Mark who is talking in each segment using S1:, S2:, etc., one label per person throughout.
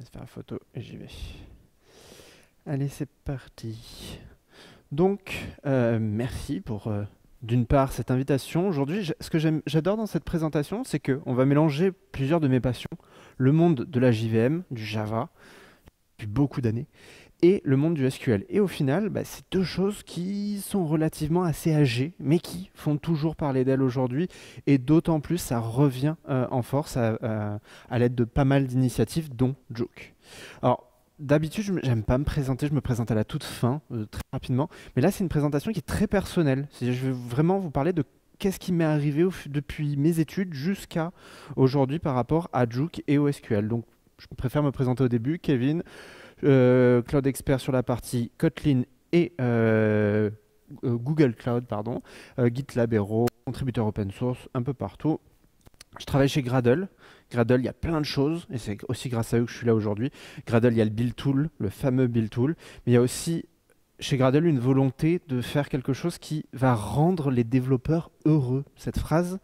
S1: laisse faire la photo et j'y vais. Allez, c'est parti. Donc, merci pour, d'une part, cette invitation. Aujourd'hui, ce que j'adore dans cette présentation, c'est qu'on va mélanger plusieurs de mes passions. Le monde de la JVM, du Java, depuis beaucoup d'années, et le monde du SQL. Et au final, c'est deux choses qui sont relativement assez âgées, mais qui font toujours parler d'elles aujourd'hui. Et d'autant plus, ça revient en force à l'aide de pas mal d'initiatives, dont Juke. Alors, d'habitude, j'aime pas me présenter, je me présente à la toute fin, très rapidement. Mais là, c'est une présentation qui est très personnelle. C'est-à-dire, je vais vraiment vous parler de qu'est-ce qui m'est arrivé depuis mes études jusqu'à aujourd'hui par rapport à Juke et au SQL. Donc, je préfère me présenter au début. Kevin, Cloud Expert sur la partie Kotlin et Google Cloud, pardon, GitLab Hero, contributeur open source, un peu partout. Je travaille chez Gradle. Gradle, il y a plein de choses, et c'est aussi grâce à eux que je suis là aujourd'hui. Gradle, il y a le Build Tool, le fameux Build Tool, mais il y a aussi chez Gradle une volonté de faire quelque chose qui va rendre les développeurs heureux. Cette phrase,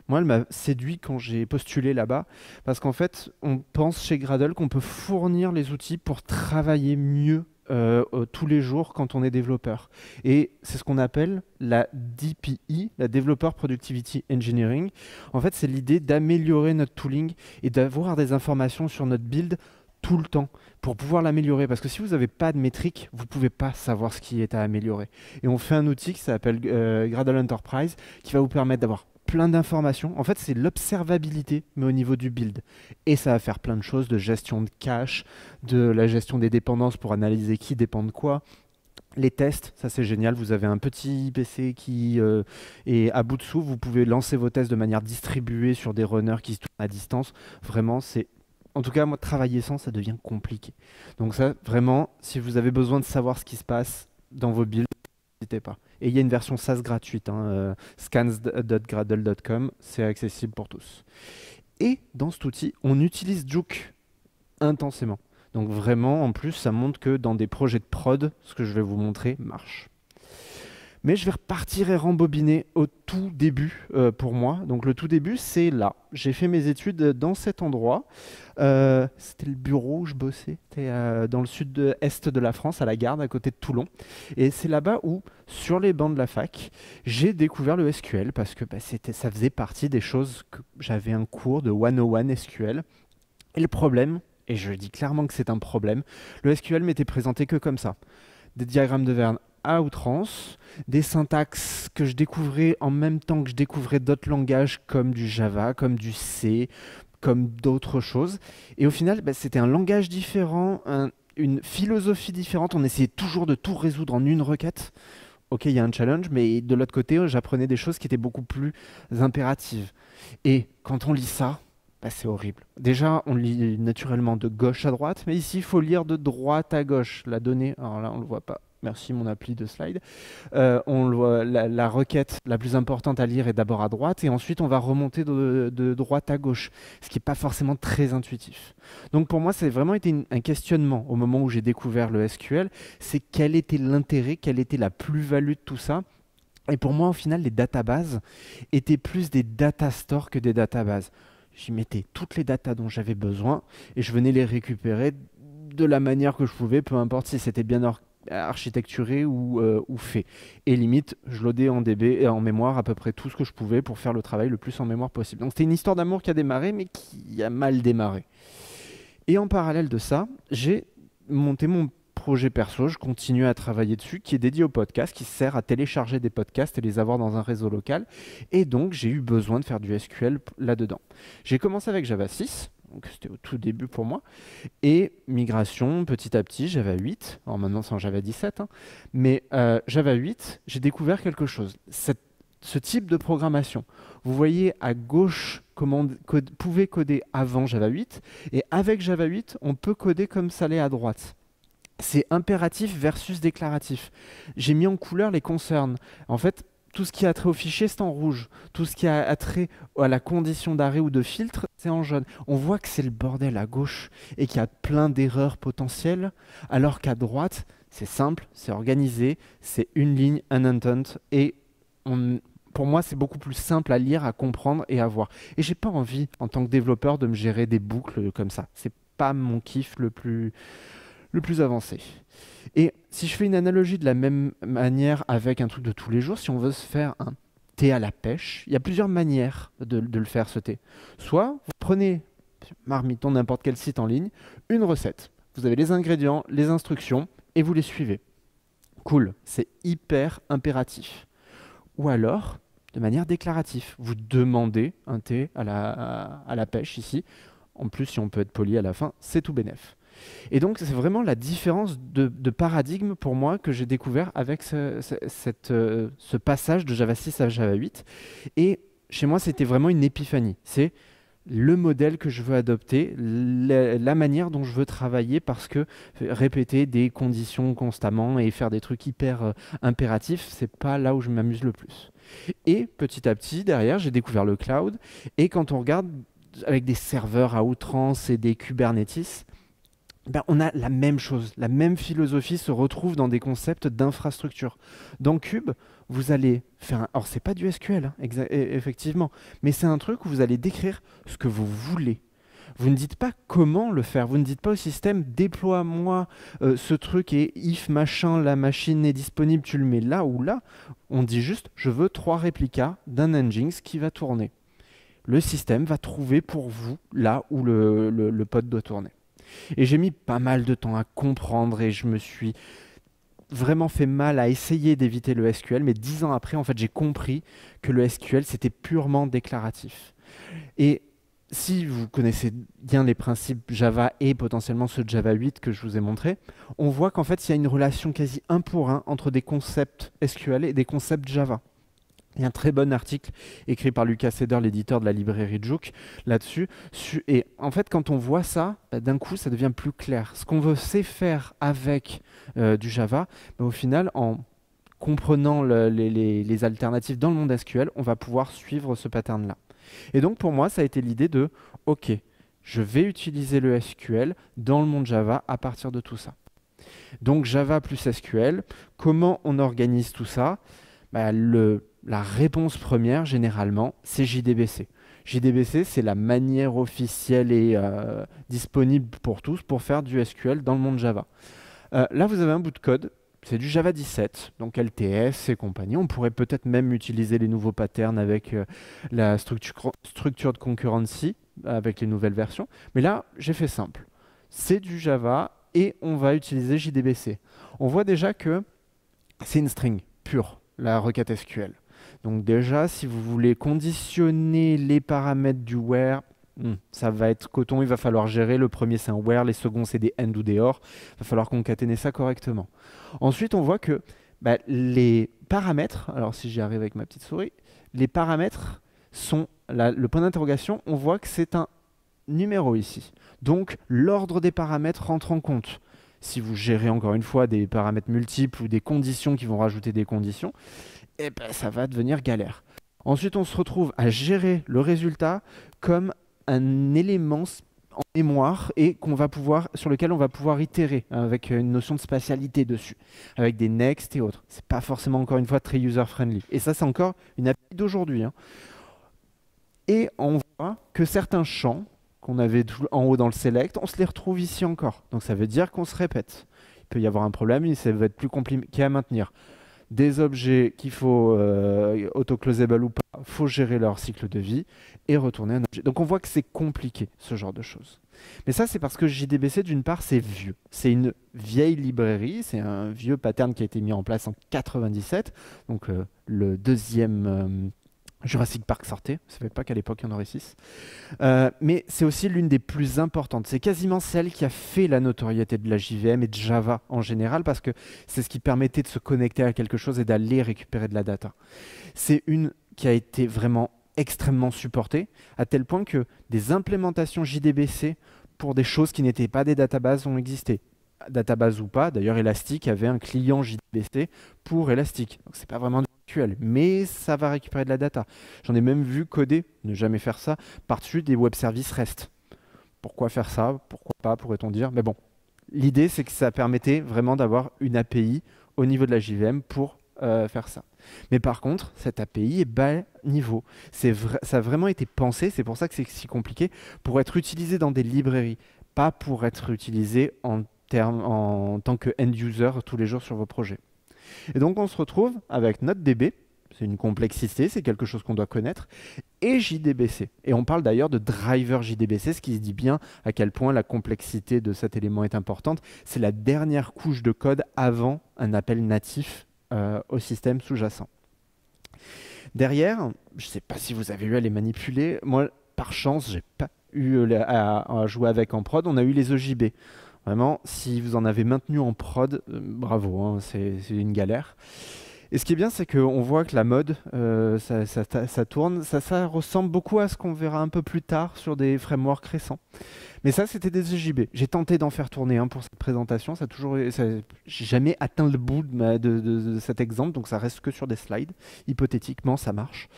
S1: moi, elle m'a séduit quand j'ai postulé là-bas, parce qu'en fait, on pense chez Gradle qu'on peut fournir les outils pour travailler mieux tous les jours quand on est développeur. Et c'est ce qu'on appelle la DPE, la Developer Productivity Engineering. En fait, c'est l'idée d'améliorer notre tooling et d'avoir des informations sur notre build tout le temps pour pouvoir l'améliorer. Parce que si vous n'avez pas de métrique, vous ne pouvez pas savoir ce qui est à améliorer. Et on fait un outil qui s'appelle Gradle Enterprise qui va vous permettre d'avoir plein d'informations. En fait, c'est l'observabilité, mais au niveau du build. Et ça va faire plein de choses, de gestion de cache, de la gestion des dépendances pour analyser qui dépend de quoi. Les tests, ça c'est génial. Vous avez un petit PC qui est à bout de souffle. Vous pouvez lancer vos tests de manière distribuée sur des runners qui se tournent à distance. Vraiment, c'est... En tout cas, moi, travailler sans, ça devient compliqué. Donc ça, vraiment, si vous avez besoin de savoir ce qui se passe dans vos builds, n'hésitez pas. Et il y a une version SaaS gratuite, scans.gradle.com, c'est accessible pour tous. Et dans cet outil, on utilise Juke intensément. Donc vraiment, en plus, ça montre que dans des projets de prod, ce que je vais vous montrer marche. Mais je vais repartir et rembobiner au tout début pour moi. Donc le tout début, c'est là. J'ai fait mes études dans cet endroit. C'était le bureau où je bossais. C'était dans le sud-est de la France, à la Garde, à côté de Toulon. Et c'est là-bas où, sur les bancs de la fac, j'ai découvert le SQL parce que ça faisait partie des choses que j'avais un cours de 101 SQL. Et le problème, et je dis clairement que c'est un problème, le SQL m'était présenté que comme ça. Des diagrammes de Venn à outrance, des syntaxes que je découvrais en même temps que je découvrais d'autres langages comme du Java, comme du C, comme d'autres choses. Et au final, c'était un langage différent, une philosophie différente. On essayait toujours de tout résoudre en une requête. Ok, il y a un challenge, mais de l'autre côté, j'apprenais des choses qui étaient beaucoup plus impératives. Et quand on lit ça, c'est horrible. Déjà, on lit naturellement de gauche à droite, mais ici, il faut lire de droite à gauche. La donnée, alors là, on ne le voit pas. Merci mon appli de slide. On le voit, la requête la plus importante à lire est d'abord à droite et ensuite on va remonter de droite à gauche, ce qui n'est pas forcément très intuitif. Donc pour moi, c'est vraiment été un questionnement au moment où j'ai découvert le SQL, c'est quel était l'intérêt, quelle était la plus-value de tout ça. Et pour moi, au final, les databases étaient plus des data stores que des databases. J'y mettais toutes les datas dont j'avais besoin et je venais les récupérer de la manière que je pouvais, peu importe si c'était bien architecturé ou fait. Et limite, je loadais en DB et en mémoire à peu près tout ce que je pouvais pour faire le travail le plus en mémoire possible. Donc c'était une histoire d'amour qui a démarré, mais qui a mal démarré. Et en parallèle de ça, j'ai monté mon projet perso, je continue à travailler dessus, qui est dédié au podcast, qui sert à télécharger des podcasts et les avoir dans un réseau local. Et donc, j'ai eu besoin de faire du SQL là-dedans. J'ai commencé avec Java 6, donc c'était au tout début pour moi, et migration petit à petit, Java 8, alors maintenant c'est en Java 17, mais Java 8, j'ai découvert quelque chose, ce type de programmation. Vous voyez à gauche comment on pouvait coder avant Java 8, et avec Java 8, on peut coder comme ça l'est à droite. C'est impératif versus déclaratif. J'ai mis en couleur les concerns. En fait, tout ce qui a trait au fichier, c'est en rouge. Tout ce qui a trait à la condition d'arrêt ou de filtre, c'est en jaune. On voit que c'est le bordel à gauche et qu'il y a plein d'erreurs potentielles, alors qu'à droite, c'est simple, c'est organisé, c'est une ligne, un intent, et pour moi, c'est beaucoup plus simple à lire, à comprendre et à voir. Et j'ai pas envie, en tant que développeur, de me gérer des boucles comme ça. pas mon kiff le plus avancé. Et si je fais une analogie de la même manière avec un truc de tous les jours, si on veut se faire un thé à la pêche, il y a plusieurs manières de le faire, ce thé. Soit vous prenez Marmiton, n'importe quel site en ligne, une recette. Vous avez les ingrédients, les instructions, et vous les suivez. Cool, c'est hyper impératif. Ou alors, de manière déclarative, vous demandez un thé à la pêche ici. En plus, si on peut être poli à la fin, c'est tout bénef. Et donc, c'est vraiment la différence de paradigme pour moi que j'ai découvert avec ce passage de Java 6 à Java 8. Et chez moi, c'était vraiment une épiphanie. C'est le modèle que je veux adopter, la manière dont je veux travailler, parce que répéter des conditions constamment et faire des trucs hyper impératifs, c'est pas là où je m'amuse le plus. Et petit à petit, derrière, j'ai découvert le cloud. Et quand on regarde avec des serveurs à outrance et des Kubernetes, ben, on a la même chose, la même philosophie se retrouve dans des concepts d'infrastructure. Dans Cube, vous allez faire un... Alors, c'est pas du SQL, hein, effectivement, mais c'est un truc où vous allez décrire ce que vous voulez. Vous ne dites pas comment le faire, vous ne dites pas au système déploie-moi ce truc et if machin, la machine est disponible, tu le mets là ou là. On dit juste je veux 3 réplicas d'un Nginx qui va tourner. Le système va trouver pour vous là où le pod doit tourner. Et j'ai mis pas mal de temps à comprendre et je me suis vraiment fait mal à essayer d'éviter le SQL, mais 10 ans après, en fait, j'ai compris que le SQL, c'était purement déclaratif. Et si vous connaissez bien les principes Java et potentiellement ceux de Java 8 que je vous ai montré, on voit qu'en fait, il y a une relation quasi 1 pour 1 entre des concepts SQL et des concepts Java. Il y a un très bon article écrit par Lucas Eder, l'éditeur de la librairie Juke, là-dessus. Et en fait, quand on voit ça, bah, d'un coup, ça devient plus clair. Ce qu'on sait faire avec du Java, bah, au final, en comprenant les alternatives dans le monde SQL, on va pouvoir suivre ce pattern-là. Et donc, pour moi, ça a été l'idée de, OK, je vais utiliser le SQL dans le monde Java à partir de tout ça. Donc, Java plus SQL, comment on organise tout ça? Bah, la réponse première, généralement, c'est JDBC. JDBC, c'est la manière officielle et disponible pour tous pour faire du SQL dans le monde Java. Là, vous avez un bout de code. C'est du Java 17, donc LTS et compagnie. On pourrait peut-être même utiliser les nouveaux patterns avec la structure de concurrency, avec les nouvelles versions. Mais là, j'ai fait simple. C'est du Java et on va utiliser JDBC. On voit déjà que c'est une string pure, la requête SQL. Donc déjà, si vous voulez conditionner les paramètres du where, ça va être coton, il va falloir gérer. Le premier, c'est un where, les seconds, c'est des end ou des or. Il va falloir concaténer ça correctement. Ensuite, on voit que les paramètres, alors si j'y arrive avec ma petite souris, les paramètres sont, le point d'interrogation, on voit que c'est un numéro ici. Donc, l'ordre des paramètres rentre en compte. Si vous gérez encore une fois des paramètres multiples ou des conditions qui vont rajouter des conditions, eh ben, ça va devenir galère. Ensuite, on se retrouve à gérer le résultat comme un élément en mémoire et sur lequel on va pouvoir itérer avec une notion de spatialité dessus, avec des next et autres. C'est pas forcément encore une fois très user-friendly. Et ça, c'est encore une API d'aujourd'hui. Et on voit que certains champs qu'on avait en haut dans le select, on se les retrouve ici encore. Donc ça veut dire qu'on se répète. Il peut y avoir un problème et ça va être plus compliqué à maintenir. Des objets qu'il faut auto-closable ou pas, il faut gérer leur cycle de vie et retourner un objet. Donc on voit que c'est compliqué, ce genre de choses. Mais ça, c'est parce que JDBC, d'une part, c'est vieux. C'est une vieille librairie, c'est un vieux pattern qui a été mis en place en 97, donc le deuxième Jurassic Park sortait. Je ne savais pas qu'à l'époque, il y en aurait 6. Mais c'est aussi l'une des plus importantes. C'est quasiment celle qui a fait la notoriété de la JVM et de Java en général, parce que c'est ce qui permettait de se connecter à quelque chose et d'aller récupérer de la data. C'est une qui a été vraiment extrêmement supportée, à tel point que des implémentations JDBC pour des choses qui n'étaient pas des databases ont existé. Database ou pas, d'ailleurs Elastic avait un client JDBC pour Elastic. Donc c'est pas vraiment du SQL, mais ça va récupérer de la data. J'en ai même vu coder, ne jamais faire ça, par-dessus des web services REST. Pourquoi faire ça? Pourquoi pas, pourrait-on dire? Mais bon, l'idée c'est que ça permettait vraiment d'avoir une API au niveau de la JVM pour faire ça. Mais par contre, cette API est bas niveau. Ça a vraiment été pensé, c'est pour ça que c'est si compliqué, pour être utilisé dans des librairies pas pour être utilisé en tant que end-user tous les jours sur vos projets. Et donc on se retrouve avec notre DB, c'est une complexité, c'est quelque chose qu'on doit connaître, et JDBC. Et on parle d'ailleurs de driver JDBC, ce qui se dit bien à quel point la complexité de cet élément est importante. C'est la dernière couche de code avant un appel natif au système sous-jacent. Derrière, je ne sais pas si vous avez eu à les manipuler, moi par chance, j'ai pas eu à jouer avec en prod, on a eu les EJB. Vraiment, si vous en avez maintenu en prod, bravo, hein, c'est une galère. Et ce qui est bien, c'est qu'on voit que la mode, ça tourne, ça ressemble beaucoup à ce qu'on verra un peu plus tard sur des frameworks récents. Mais ça, c'était des EJB. J'ai tenté d'en faire tourner un pour cette présentation, j'ai jamais atteint le bout de cet exemple, donc ça reste que sur des slides. Hypothétiquement, ça marche.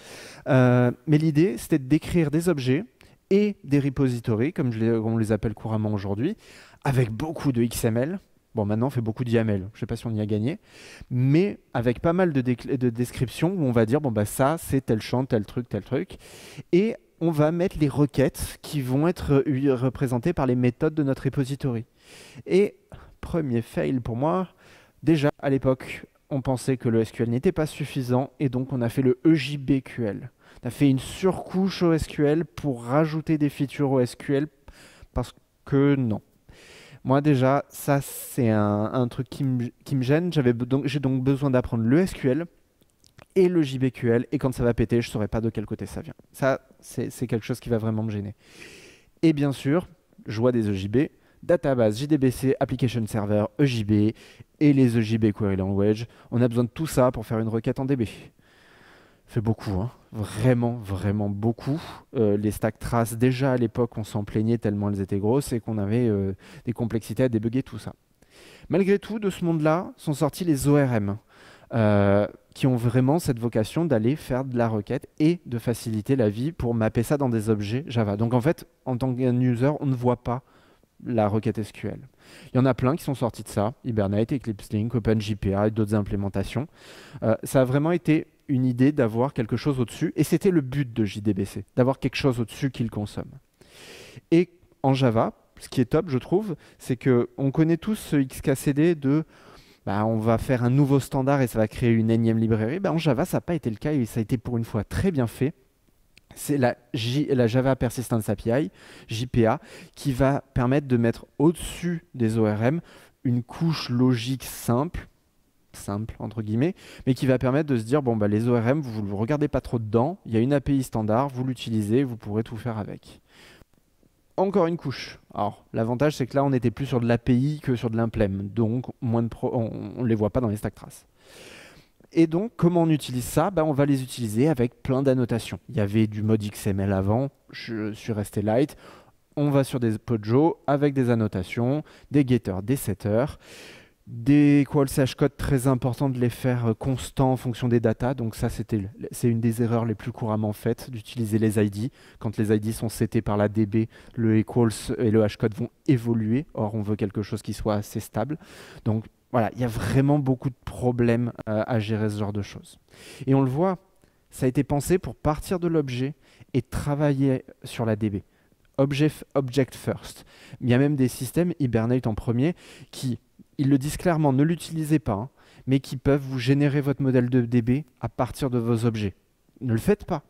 S1: Mais l'idée, c'était de décrire des objets et des repositories, comme on les appelle couramment aujourd'hui, avec beaucoup de XML. Bon, maintenant, on fait beaucoup d'YAML. Je ne sais pas si on y a gagné. Mais avec pas mal de descriptions où on va dire, bon, bah ça, c'est tel champ, tel truc, tel truc. Et on va mettre les requêtes qui vont être représentées par les méthodes de notre repository. Et premier fail pour moi, déjà, à l'époque, on pensait que le SQL n'était pas suffisant. Et donc, on a fait le EJBQL. On a fait une surcouche au SQL pour rajouter des features au SQL parce que non. Moi déjà, ça c'est un truc qui me gêne. J'ai donc besoin d'apprendre le SQL et le JBQL. Et quand ça va péter, je ne saurai pas de quel côté ça vient. Ça, c'est quelque chose qui va vraiment me gêner. Et bien sûr, je vois des EJB, Database, JDBC, Application Server, EJB et les EJB Query Language. On a besoin de tout ça pour faire une requête en DB. Fait beaucoup, hein. Vraiment, vraiment beaucoup. Les stacks traces, déjà à l'époque, on s'en plaignait tellement elles étaient grosses et qu'on avait des complexités à débugger tout ça. Malgré tout, de ce monde-là sont sortis les ORM, qui ont vraiment cette vocation d'aller faire de la requête et de faciliter la vie pour mapper ça dans des objets Java. Donc en fait, en tant qu'user, on ne voit pas la requête SQL. Il y en a plein qui sont sortis de ça, Hibernate, Eclipse Link, OpenJPA et d'autres implémentations. Ça a vraiment été une idée d'avoir quelque chose au-dessus, et c'était le but de JDBC, d'avoir quelque chose au-dessus qu'il consomme. Et en Java, ce qui est top, je trouve, c'est qu'on connaît tous ce XKCD de on va faire un nouveau standard et ça va créer une énième librairie. En Java, ça n'a pas été le cas et ça a été pour une fois très bien fait. C'est la Java Persistence API, JPA, qui va permettre de mettre au-dessus des ORM une couche logique simple entre guillemets, mais qui va permettre de se dire, bon, les ORM, vous ne regardez pas trop dedans, il y a une API standard, vous l'utilisez, vous pourrez tout faire avec. Encore une couche. Alors, l'avantage, c'est que là, on n'était plus sur de l'API que sur de l'implem, donc on ne les voit pas dans les stack traces. Et donc, comment on utilise ça? On va les utiliser avec plein d'annotations. Il y avait du mode XML avant, je suis resté light. On va sur des POJO avec des annotations, des getters, des setters, des call code très important de les faire constants en fonction des datas. Donc ça, c'est une des erreurs les plus couramment faites, d'utiliser les ID. Quand les ID sont setés par la DB, le equals et le hashcode vont évoluer. Or, on veut quelque chose qui soit assez stable. Donc voilà, il y a vraiment beaucoup de problèmes à gérer ce genre de choses. Et on le voit, ça a été pensé pour partir de l'objet et travailler sur la DB. Object first. Il y a même des systèmes, Hibernate en premier, qui, ils le disent clairement, ne l'utilisez pas, hein, mais qui peuvent vous générer votre modèle de DB à partir de vos objets. Ne le faites pas.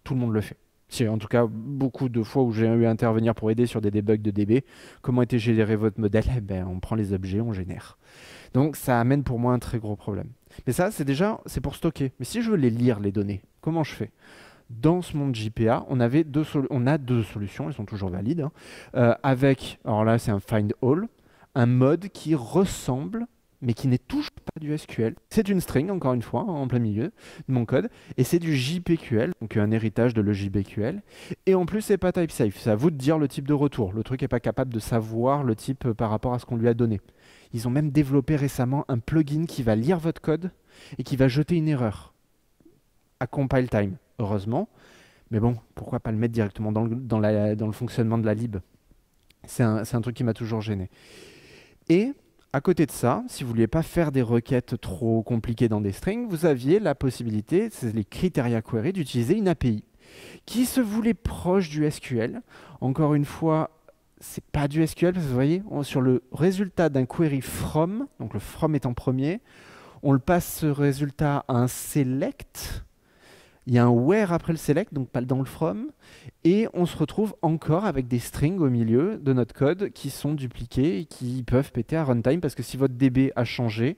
S1: Tout le monde le fait. C'est en tout cas beaucoup de fois où j'ai eu à intervenir pour aider sur des debugs de DB. Comment était généré votre modèle? On prend les objets, on génère. Donc ça amène pour moi un très gros problème. Mais ça, c'est pour stocker. Mais si je veux les lire, les données, comment je fais? Dans ce monde JPA, on a deux solutions, elles sont toujours valides, hein, avec, alors là c'est un find all, un mode qui ressemble, mais qui n'est toujours pas du SQL. C'est une string, encore une fois, en plein milieu de mon code, et c'est du JPQL, donc un héritage de le JPQL, et en plus c'est pas type safe, c'est à vous de dire le type de retour. Le truc n'est pas capable de savoir le type par rapport à ce qu'on lui a donné. Ils ont même développé récemment un plugin qui va lire votre code et qui va jeter une erreur à compile time. Heureusement, mais bon, pourquoi pas le mettre directement dans le fonctionnement de la lib? C'est un truc qui m'a toujours gêné. Et à côté de ça, si vous ne vouliez pas faire des requêtes trop compliquées dans des strings, vous aviez la possibilité, c'est les criteria query, d'utiliser une API qui se voulait proche du SQL. Encore une fois, c'est pas du SQL, parce que vous voyez, sur le résultat d'un query from, donc le from est en premier, on le passe ce résultat à un select. Il y a un where après le select, donc pas dans le from, et on se retrouve encore avec des strings au milieu de notre code qui sont dupliqués et qui peuvent péter à runtime, parce que si votre DB a changé,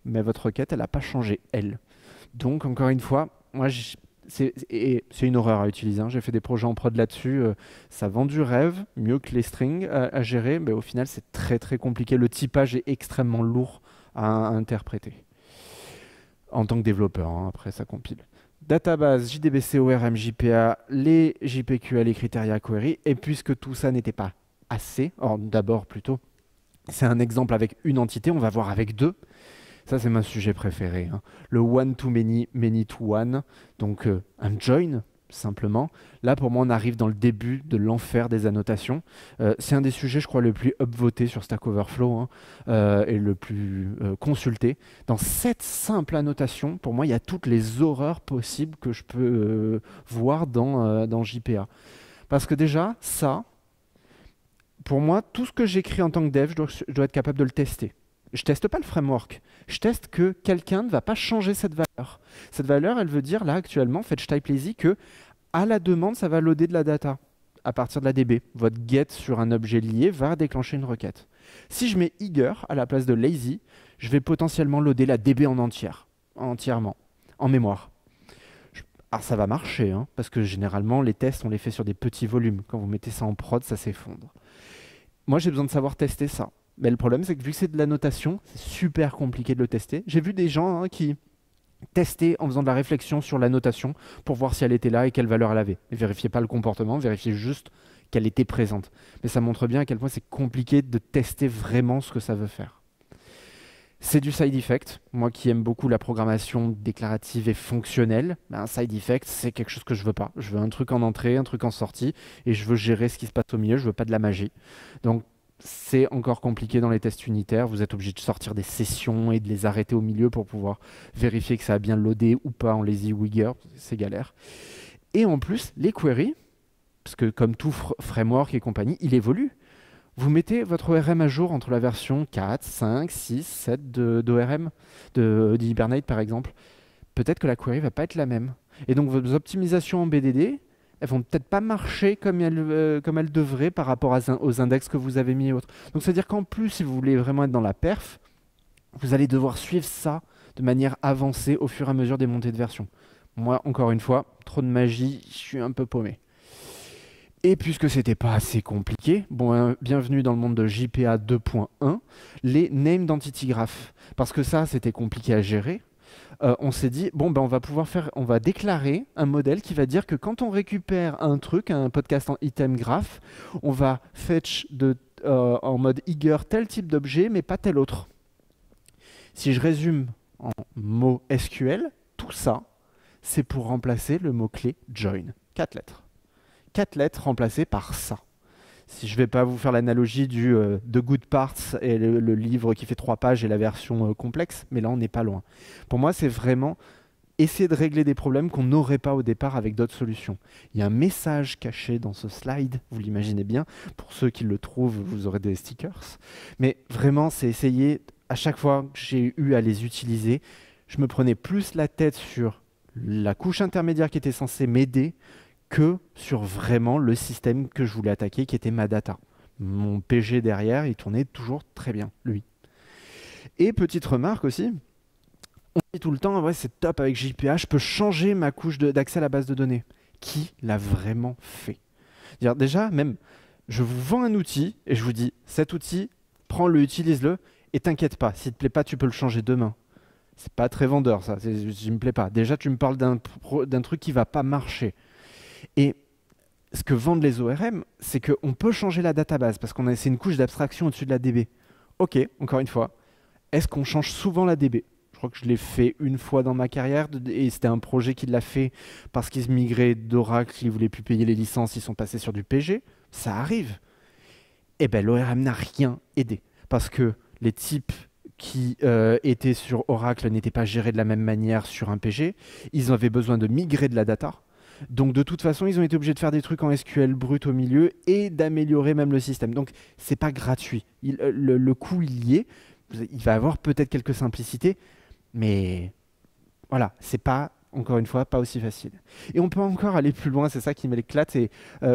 S1: mais votre requête, elle n'a pas changé, elle. Donc, encore une fois, moi, c'est une horreur à utiliser, hein. J'ai fait des projets en prod là-dessus, ça vend du rêve, mieux que les strings à gérer, mais au final, c'est très très compliqué. Le typage est extrêmement lourd à interpréter en tant que développeur, hein. Après, ça compile. Database, JDBC, ORM, JPA, les JPQL, les Criteria Query. Et puisque tout ça n'était pas assez, or d'abord plutôt, c'est un exemple avec une entité, on va voir avec deux. Ça, c'est mon sujet préféré, hein. Le one-to-many, many-to-one, donc un join, simplement. Là, pour moi, on arrive dans le début de l'enfer des annotations. C'est un des sujets, je crois, le plus upvoté sur Stack Overflow, hein, et le plus consulté. Dans cette simple annotation, pour moi, il y a toutes les horreurs possibles que je peux voir dans JPA. Parce que déjà, ça, pour moi, tout ce que j'écris en tant que dev, je dois être capable de le tester. Je teste pas le framework. Je teste que quelqu'un ne va pas changer cette valeur. Cette valeur, elle veut dire, là, actuellement, fetch type lazy, que à la demande, ça va loader de la data à partir de la DB. Votre get sur un objet lié va déclencher une requête. Si je mets eager à la place de lazy, je vais potentiellement loader la DB entièrement, en mémoire. Alors ça va marcher, hein, parce que généralement, les tests, on les fait sur des petits volumes. Quand vous mettez ça en prod, ça s'effondre. Moi, j'ai besoin de savoir tester ça. Mais le problème, c'est que vu que c'est de la notation, c'est super compliqué de le tester. J'ai vu des gens, hein, qui testaient en faisant de la réflexion sur la notation pour voir si elle était là et quelle valeur elle avait. Ne vérifiez pas le comportement, vérifiez juste qu'elle était présente. Mais ça montre bien à quel point c'est compliqué de tester vraiment ce que ça veut faire. C'est du side effect. Moi qui aime beaucoup la programmation déclarative et fonctionnelle, un side effect, c'est quelque chose que je veux pas. Je veux un truc en entrée, un truc en sortie, et je veux gérer ce qui se passe au milieu, je veux pas de la magie. Donc c'est encore compliqué dans les tests unitaires. Vous êtes obligé de sortir des sessions et de les arrêter au milieu pour pouvoir vérifier que ça a bien loadé ou pas en lazy ou eager. C'est galère. Et en plus, les queries, parce que comme tout framework et compagnie, il évolue. Vous mettez votre ORM à jour entre la version 4, 5, 6, 7 d'ORM, d'Hibernate par exemple. Peut-être que la query ne va pas être la même. Et donc vos optimisations en BDD, elles vont peut-être pas marcher comme elles devraient par rapport aux index que vous avez mis et autres. Donc c'est-à-dire qu'en plus, si vous voulez vraiment être dans la perf, vous allez devoir suivre ça de manière avancée au fur et à mesure des montées de version. Moi, encore une fois, trop de magie, je suis un peu paumé. Et puisque c'était pas assez compliqué, bon, bienvenue dans le monde de JPA 2.1, les named entity graph. Parce que ça, c'était compliqué à gérer. On s'est dit, bon, ben, on va déclarer un modèle qui va dire que quand on récupère un truc, un podcast en item graph, on va fetch en mode eager tel type d'objet, mais pas tel autre. Si je résume en mots SQL, tout ça, c'est pour remplacer le mot-clé join. 4 lettres. 4 lettres remplacées par ça. Si je ne vais pas vous faire l'analogie du The Good Parts et le livre qui fait 3 pages et la version complexe, mais là on n'est pas loin. Pour moi, c'est vraiment essayer de régler des problèmes qu'on n'aurait pas au départ avec d'autres solutions. Il y a un message caché dans ce slide, vous l'imaginez bien. Pour ceux qui le trouvent, vous aurez des stickers. Mais vraiment, c'est essayer, à chaque fois que j'ai eu à les utiliser, je me prenais plus la tête sur la couche intermédiaire qui était censée m'aider que sur vraiment le système que je voulais attaquer, qui était ma data. Mon PG derrière, il tournait toujours très bien, lui. Et petite remarque aussi, on dit tout le temps, ouais, c'est top avec JPA, je peux changer ma couche d'accès à la base de données. Qui l'a vraiment fait? Déjà, même, je vous vends un outil et je vous dis, cet outil, prends-le, utilise-le et t'inquiète pas, s'il te plaît pas, tu peux le changer demain. C'est pas très vendeur, ça, je me plaît pas. Déjà, tu me parles d'un truc qui va pas marcher. Et ce que vendent les ORM, c'est qu'on peut changer la database parce c'est une couche d'abstraction au-dessus de la DB. Ok, encore une fois, est-ce qu'on change souvent la DB? Je crois que je l'ai fait une fois dans ma carrière et c'était un projet qui l'a fait parce qu'ils se migraient d'Oracle, ils ne voulaient plus payer les licences, ils sont passés sur du PG. Ça arrive. Eh bien, l'ORM n'a rien aidé parce que les types qui étaient sur Oracle n'étaient pas gérés de la même manière sur un PG. Ils avaient besoin de migrer de la data. Donc de toute façon, ils ont été obligés de faire des trucs en SQL brut au milieu et d'améliorer même le système. Donc c'est pas gratuit. Le coût, il y est. Il va avoir peut-être quelques simplicités, mais voilà, c'est pas, encore une fois, pas aussi facile. Et on peut encore aller plus loin, c'est ça qui m'éclate. Et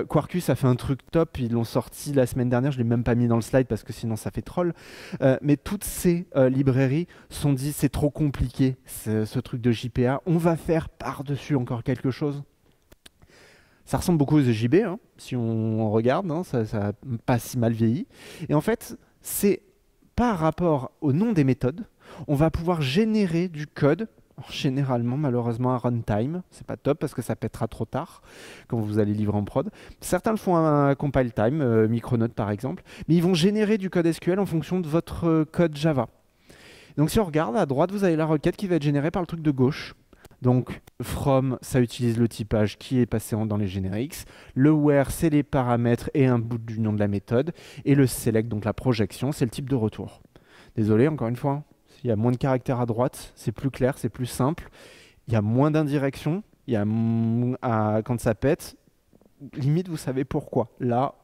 S1: Quarkus a fait un truc top, ils l'ont sorti la semaine dernière, je ne l'ai même pas mis dans le slide parce que sinon ça fait troll. Mais toutes ces librairies sont dit c'est trop compliqué, ce truc de JPA, on va faire par-dessus encore quelque chose. Ça ressemble beaucoup aux EJB, hein, si on regarde, hein, ça n'a pas si mal vieilli. Et en fait, c'est par rapport au nom des méthodes, on va pouvoir générer du code. Alors, généralement, malheureusement, à runtime, c'est pas top parce que ça pètera trop tard quand vous allez livrer en prod. Certains le font à compile time, Micronaut par exemple, mais ils vont générer du code SQL en fonction de votre code Java. Donc si on regarde à droite, vous avez la requête qui va être générée par le truc de gauche. Donc from, ça utilise le typage qui est passé dans les generics. Le where, c'est les paramètres et un bout du nom de la méthode. Et le select, donc la projection, c'est le type de retour. Désolé, encore une fois, il y a moins de caractères à droite, c'est plus clair, c'est plus simple. Il y a moins d'indirections. Il y a quand ça pète, limite vous savez pourquoi. Là,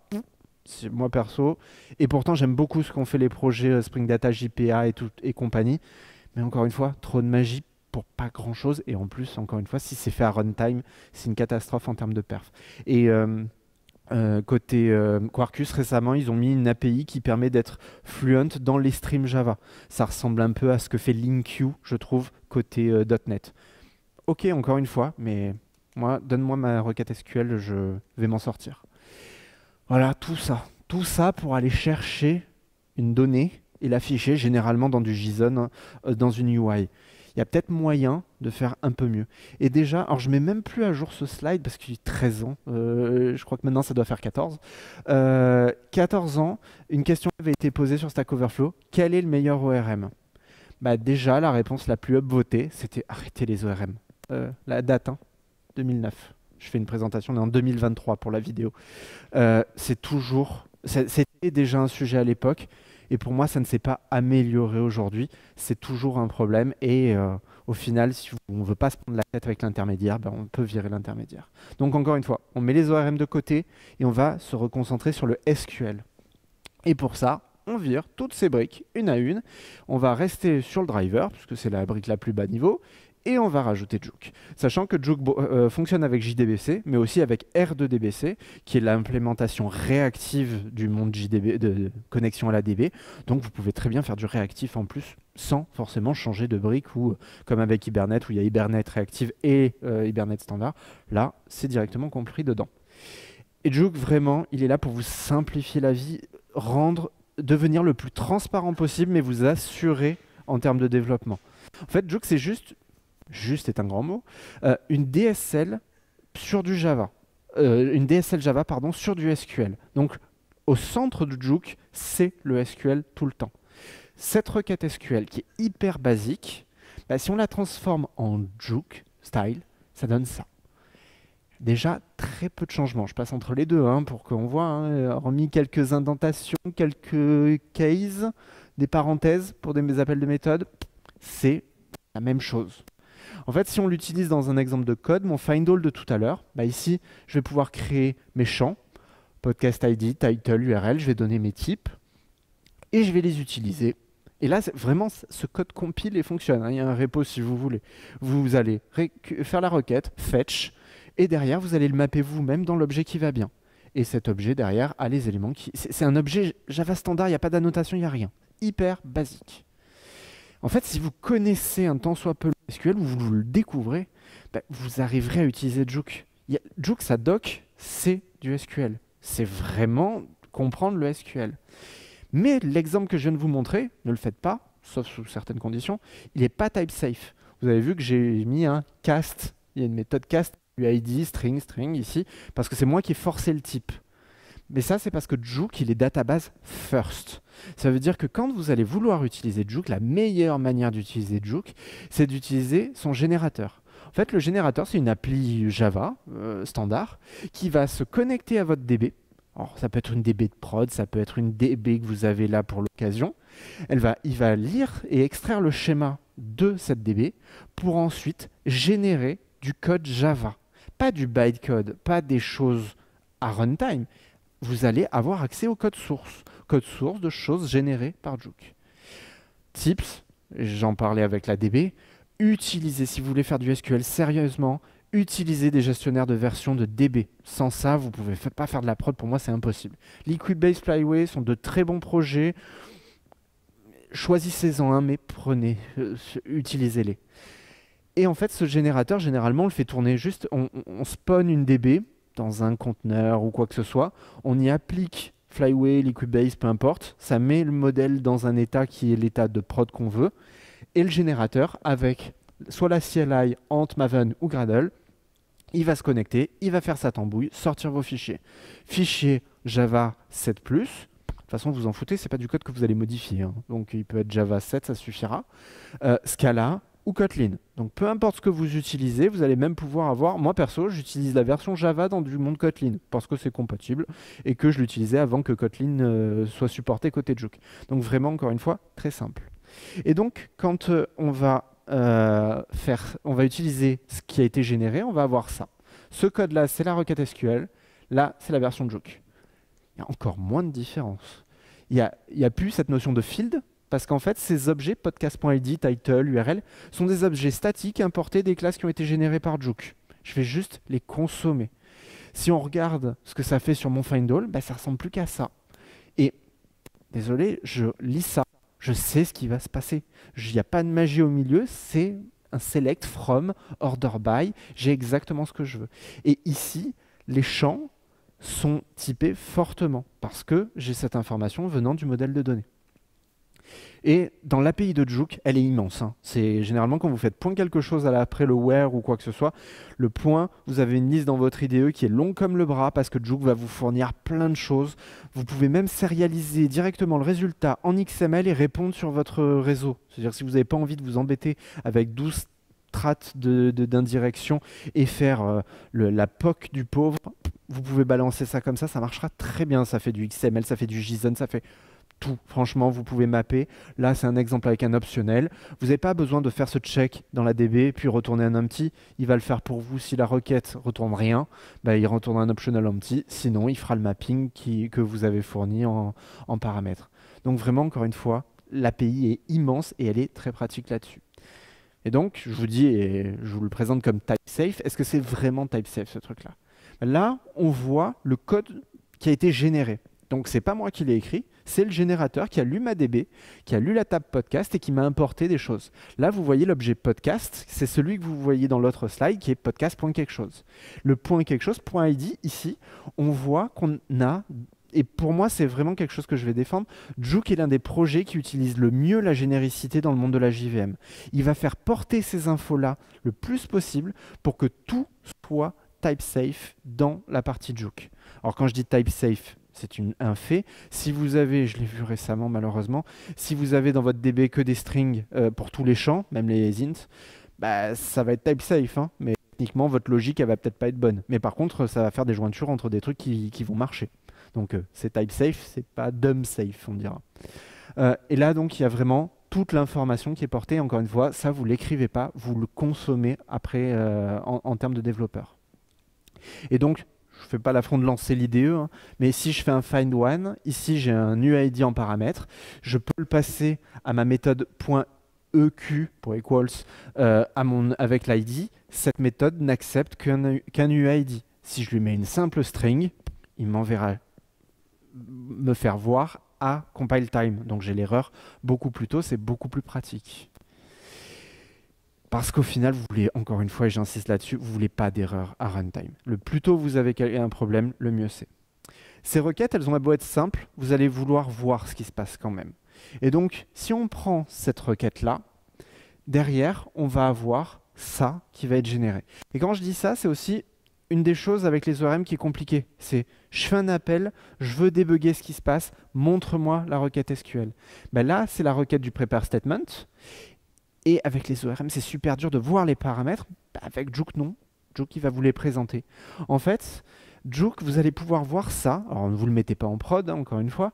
S1: c'est moi perso. Et pourtant j'aime beaucoup ce qu'ont fait les projets Spring Data, JPA et compagnie. Mais encore une fois, trop de magie pour pas grand chose. Et en plus, encore une fois, si c'est fait à runtime, c'est une catastrophe en termes de perf. Et côté Quarkus, récemment, ils ont mis une API qui permet d'être fluent dans les streams Java. Ça ressemble un peu à ce que fait LinkQ, je trouve, côté .NET. Ok, encore une fois, mais moi, donne-moi ma requête SQL, je vais m'en sortir. Voilà, tout ça. Tout ça pour aller chercher une donnée et l'afficher généralement dans du JSON, dans une UI. Il y a peut-être moyen de faire un peu mieux. Et déjà, alors je mets même plus à jour ce slide parce qu'il a 13 ans. Je crois que maintenant ça doit faire 14. 14 ans, une question avait été posée sur Stack Overflow. Quel est le meilleur ORM? Bah déjà, la réponse la plus upvotée, c'était arrêter les ORM. La date, hein, 2009. Je fais une présentation, on est en 2023 pour la vidéo. C'était déjà un sujet à l'époque. Et pour moi, ça ne s'est pas amélioré aujourd'hui. C'est toujours un problème. Et au final, si on ne veut pas se prendre la tête avec l'intermédiaire, ben, on peut virer l'intermédiaire. Donc encore une fois, on met les ORM de côté et on va se reconcentrer sur le SQL. Et pour ça, on vire toutes ces briques une à une. On va rester sur le driver, puisque c'est la brique la plus bas niveau. Et on va rajouter Juke. Sachant que Juke fonctionne avec JDBC, mais aussi avec R2DBC, qui est l'implémentation réactive du monde JDB, de connexion à la DB. Donc vous pouvez très bien faire du réactif en plus, sans forcément changer de brique, ou comme avec Hibernate, où il y a Hibernate réactive et Hibernate standard. Là, c'est directement compris dedans. Et Juke, vraiment, il est là pour vous simplifier la vie, devenir le plus transparent possible, mais vous assurer en termes de développement. En fait, Juke, c'est juste est un grand mot, une DSL sur du Java. Une DSL Java, pardon, sur du SQL. Donc, au centre de Juke, c'est le SQL tout le temps. Cette requête SQL qui est hyper basique, bah, si on la transforme en Juke style, ça donne ça. Déjà, très peu de changements. Je passe entre les deux hein, pour qu'on voit, hein, hormis quelques indentations, quelques cases, des parenthèses pour des appels de méthode, c'est la même chose. En fait, si on l'utilise dans un exemple de code, mon find all de tout à l'heure, bah ici, je vais pouvoir créer mes champs, podcast ID, title, URL, je vais donner mes types, et je vais les utiliser. Et là, vraiment, ce code compile et fonctionne. Hein. Il y a un repo si vous voulez. Vous allez faire la requête, fetch, et derrière, vous allez le mapper vous-même dans l'objet qui va bien. Et cet objet, derrière, a les éléments qui... C'est un objet Java standard, il n'y a pas d'annotation, il n'y a rien. Hyper basique. En fait, si vous connaissez un tant soit peu le SQL ou vous le découvrez, bah, vous arriverez à utiliser Juke. Juke, ça doc, c'est du SQL. C'est vraiment comprendre le SQL. Mais l'exemple que je viens de vous montrer, ne le faites pas, sauf sous certaines conditions, il n'est pas type safe. Vous avez vu que j'ai mis un cast, il y a une méthode cast, UID, string, string ici, parce que c'est moi qui ai forcé le type. Mais ça, c'est parce que Juke, il est database first. Ça veut dire que quand vous allez vouloir utiliser Juke, la meilleure manière d'utiliser Juke, c'est d'utiliser son générateur. En fait, le générateur, c'est une appli Java standard qui va se connecter à votre DB. Alors, ça peut être une DB de prod, ça peut être une DB que vous avez là pour l'occasion. Il va lire et extraire le schéma de cette DB pour ensuite générer du code Java. pas du bytecode, pas des choses à runtime. Vous allez avoir accès au code source de choses générées par Juke. Tips, j'en parlais avec la DB, utilisez, si vous voulez faire du SQL sérieusement, utilisez des gestionnaires de version de DB. Sans ça, vous ne pouvez pas faire de la prod, pour moi c'est impossible. Liquibase, Flyway sont de très bons projets. Choisissez-en un, mais utilisez-les. Et en fait, ce générateur, généralement, on le fait tourner juste, on spawn une DB dans un conteneur ou quoi que ce soit, on y applique Flyway, Liquibase, peu importe, ça met le modèle dans un état qui est l'état de prod qu'on veut, et le générateur, avec soit la CLI, Ant, Maven ou Gradle, il va se connecter, il va faire sa tambouille, sortir vos fichiers. Fichier Java 7+, de toute façon vous en foutez, c'est pas du code que vous allez modifier, hein. Donc il peut être Java 7, ça suffira. Scala ou Kotlin. Donc peu importe ce que vous utilisez, vous allez même pouvoir avoir, moi perso, j'utilise la version Java dans du monde Kotlin, parce que c'est compatible, et que je l'utilisais avant que Kotlin soit supporté côté Juke. Donc vraiment, encore une fois, très simple. Et donc, quand on va utiliser ce qui a été généré, on va avoir ça. Ce code-là, c'est la requête SQL. Là, c'est la version Juke. Il y a encore moins de différence. Il n'y a plus cette notion de field, parce qu'en fait, ces objets, podcast.id, title, URL, sont des objets statiques importés des classes qui ont été générées par Juke. Je vais juste les consommer. Si on regarde ce que ça fait sur mon find all, bah, ça ressemble plus qu'à ça. Et, désolé, je lis ça. Je sais ce qui va se passer. Il n'y a pas de magie au milieu, c'est un select from, order by, j'ai exactement ce que je veux. Et ici, les champs sont typés fortement parce que j'ai cette information venant du modèle de données. Et dans l'API de Juke, elle est immense, hein. C'est généralement quand vous faites point quelque chose après le where ou quoi que ce soit, le point, vous avez une liste dans votre IDE qui est longue comme le bras parce que Juke va vous fournir plein de choses. Vous pouvez même serialiser directement le résultat en XML et répondre sur votre réseau. C'est-à-dire si vous n'avez pas envie de vous embêter avec 12 strates d'indirection et faire la POC du pauvre, vous pouvez balancer ça comme ça marchera très bien. Ça fait du XML, ça fait du JSON, ça fait tout. Franchement, vous pouvez mapper. Là, c'est un exemple avec un optionnel. Vous n'avez pas besoin de faire ce check dans la DB, puis retourner un empty. Il va le faire pour vous. Si la requête retourne rien, bah, il retourne un optional empty. Sinon, il fera le mapping que vous avez fourni en paramètres. Donc vraiment, encore une fois, l'API est immense et elle est très pratique là-dessus. Et donc, je vous dis, et je vous le présente comme type safe. Est-ce que c'est vraiment type safe, ce truc-là? Là, on voit le code qui a été généré. Donc, ce n'est pas moi qui l'ai écrit, c'est le générateur qui a lu ma DB, qui a lu la table podcast et qui m'a importé des choses. Là, vous voyez l'objet podcast, c'est celui que vous voyez dans l'autre slide qui est podcast.quelque chose. Le point quelque chose, point .id, ici, on voit qu'on a, et pour moi, c'est vraiment quelque chose que je vais défendre, Juke est l'un des projets qui utilise le mieux la généricité dans le monde de la JVM. Il va faire porter ces infos-là le plus possible pour que tout soit type safe dans la partie Juke. Alors quand je dis type safe, c'est un fait. Si vous avez, je l'ai vu récemment malheureusement, si vous avez dans votre DB que des strings pour tous les champs, même les ints, bah, ça va être type safe, hein, mais techniquement votre logique elle va peut-être pas être bonne. Mais par contre ça va faire des jointures entre des trucs qui vont marcher. Donc c'est type safe, c'est pas dumb safe on dira. Et là donc il y a vraiment toute l'information qui est portée. Encore une fois, ça vous l'écrivez pas, vous le consommez après en termes de développeur. Et donc je ne fais pas l'affront de lancer l'IDE, hein, mais si je fais un find one, ici j'ai un UID en paramètre, je peux le passer à ma méthode .eq pour equals avec l'ID. Cette méthode n'accepte qu'un UID. Si je lui mets une simple string, il m'enverra me faire voir à compile time. Donc j'ai l'erreur beaucoup plus tôt, c'est beaucoup plus pratique. Parce qu'au final, vous voulez, encore une fois, et j'insiste là-dessus, vous ne voulez pas d'erreur à runtime. Le plus tôt vous avez un problème, le mieux c'est. Ces requêtes, elles ont beau être simples, vous allez vouloir voir ce qui se passe quand même. Et donc, si on prend cette requête-là, derrière, on va avoir ça qui va être généré. Et quand je dis ça, c'est aussi une des choses avec les ORM qui est compliquée. C'est, je fais un appel, je veux débugger ce qui se passe, montre-moi la requête SQL. Ben là, c'est la requête du prepare statement. Et avec les ORM, c'est super dur de voir les paramètres. Avec Juke, non. Juke, il va vous les présenter. En fait, Juke, vous allez pouvoir voir ça. Alors, ne vous le mettez pas en prod, hein, encore une fois.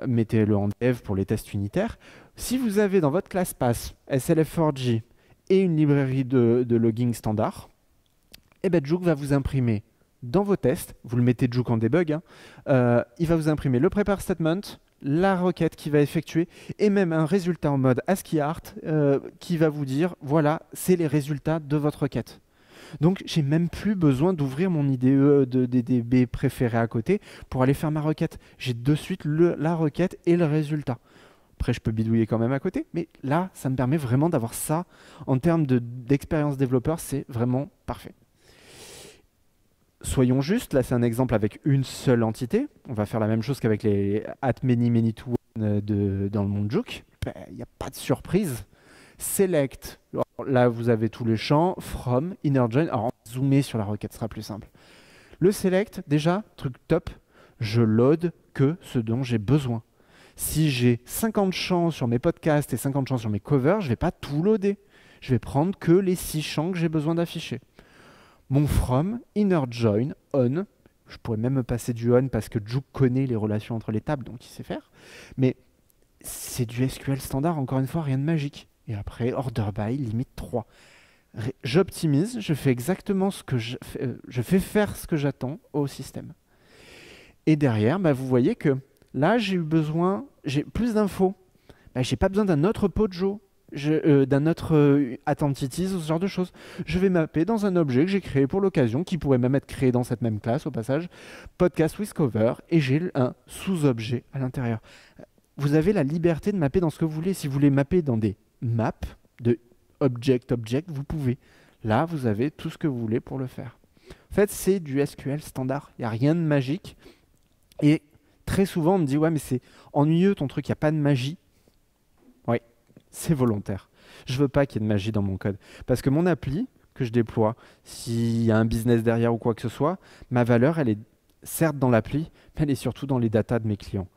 S1: Mettez-le en dev pour les tests unitaires. Si vous avez dans votre classe pass SLF4J et une librairie de logging standard, et ben Juke va vous imprimer dans vos tests, vous le mettez Juke en debug, hein, il va vous imprimer le prepare statement, la requête qui va effectuer et même un résultat en mode ASCII art qui va vous dire voilà, c'est les résultats de votre requête. Donc j'ai même plus besoin d'ouvrir mon IDE de DDB préféré à côté pour aller faire ma requête. J'ai de suite la requête et le résultat. Après, je peux bidouiller quand même à côté, mais là, ça me permet vraiment d'avoir ça en termes d'expérience développeur, c'est vraiment parfait. Soyons justes, là c'est un exemple avec une seule entité. On va faire la même chose qu'avec les @many-to-one dans le monde Juke. Il n'y a pas de surprise. Select, alors là vous avez tous les champs, from, inner join. Alors zoomer sur la requête sera plus simple. Le select, déjà, truc top, je load que ce dont j'ai besoin. Si j'ai 50 champs sur mes podcasts et 50 champs sur mes covers, je ne vais pas tout loader. Je vais prendre que les 6 champs que j'ai besoin d'afficher. Mon from, inner join, on. Je pourrais même me passer du on parce que Juke connaît les relations entre les tables, donc il sait faire. Mais c'est du SQL standard, encore une fois, rien de magique. Et après, order by, limite 3. J'optimise, je fais exactement ce que je fais faire ce que j'attends au système. Et derrière, vous voyez que là, j'ai plus d'infos. J'ai pas besoin d'un autre Pojo, d'un autre Attentities ou ce genre de choses. Je vais mapper dans un objet que j'ai créé pour l'occasion, qui pourrait même être créé dans cette même classe au passage, podcast with cover, et j'ai un sous-objet à l'intérieur. Vous avez la liberté de mapper dans ce que vous voulez. Si vous voulez mapper dans des maps de object, vous pouvez. Là, vous avez tout ce que vous voulez pour le faire. En fait, c'est du SQL standard. Il n'y a rien de magique. Et très souvent, on me dit « Ouais, mais c'est ennuyeux ton truc, il n'y a pas de magie. » Oui, c'est volontaire. Je ne veux pas qu'il y ait de magie dans mon code. Parce que mon appli que je déploie, s'il y a un business derrière ou quoi que ce soit, ma valeur, elle est certes dans l'appli, mais elle est surtout dans les datas de mes clients.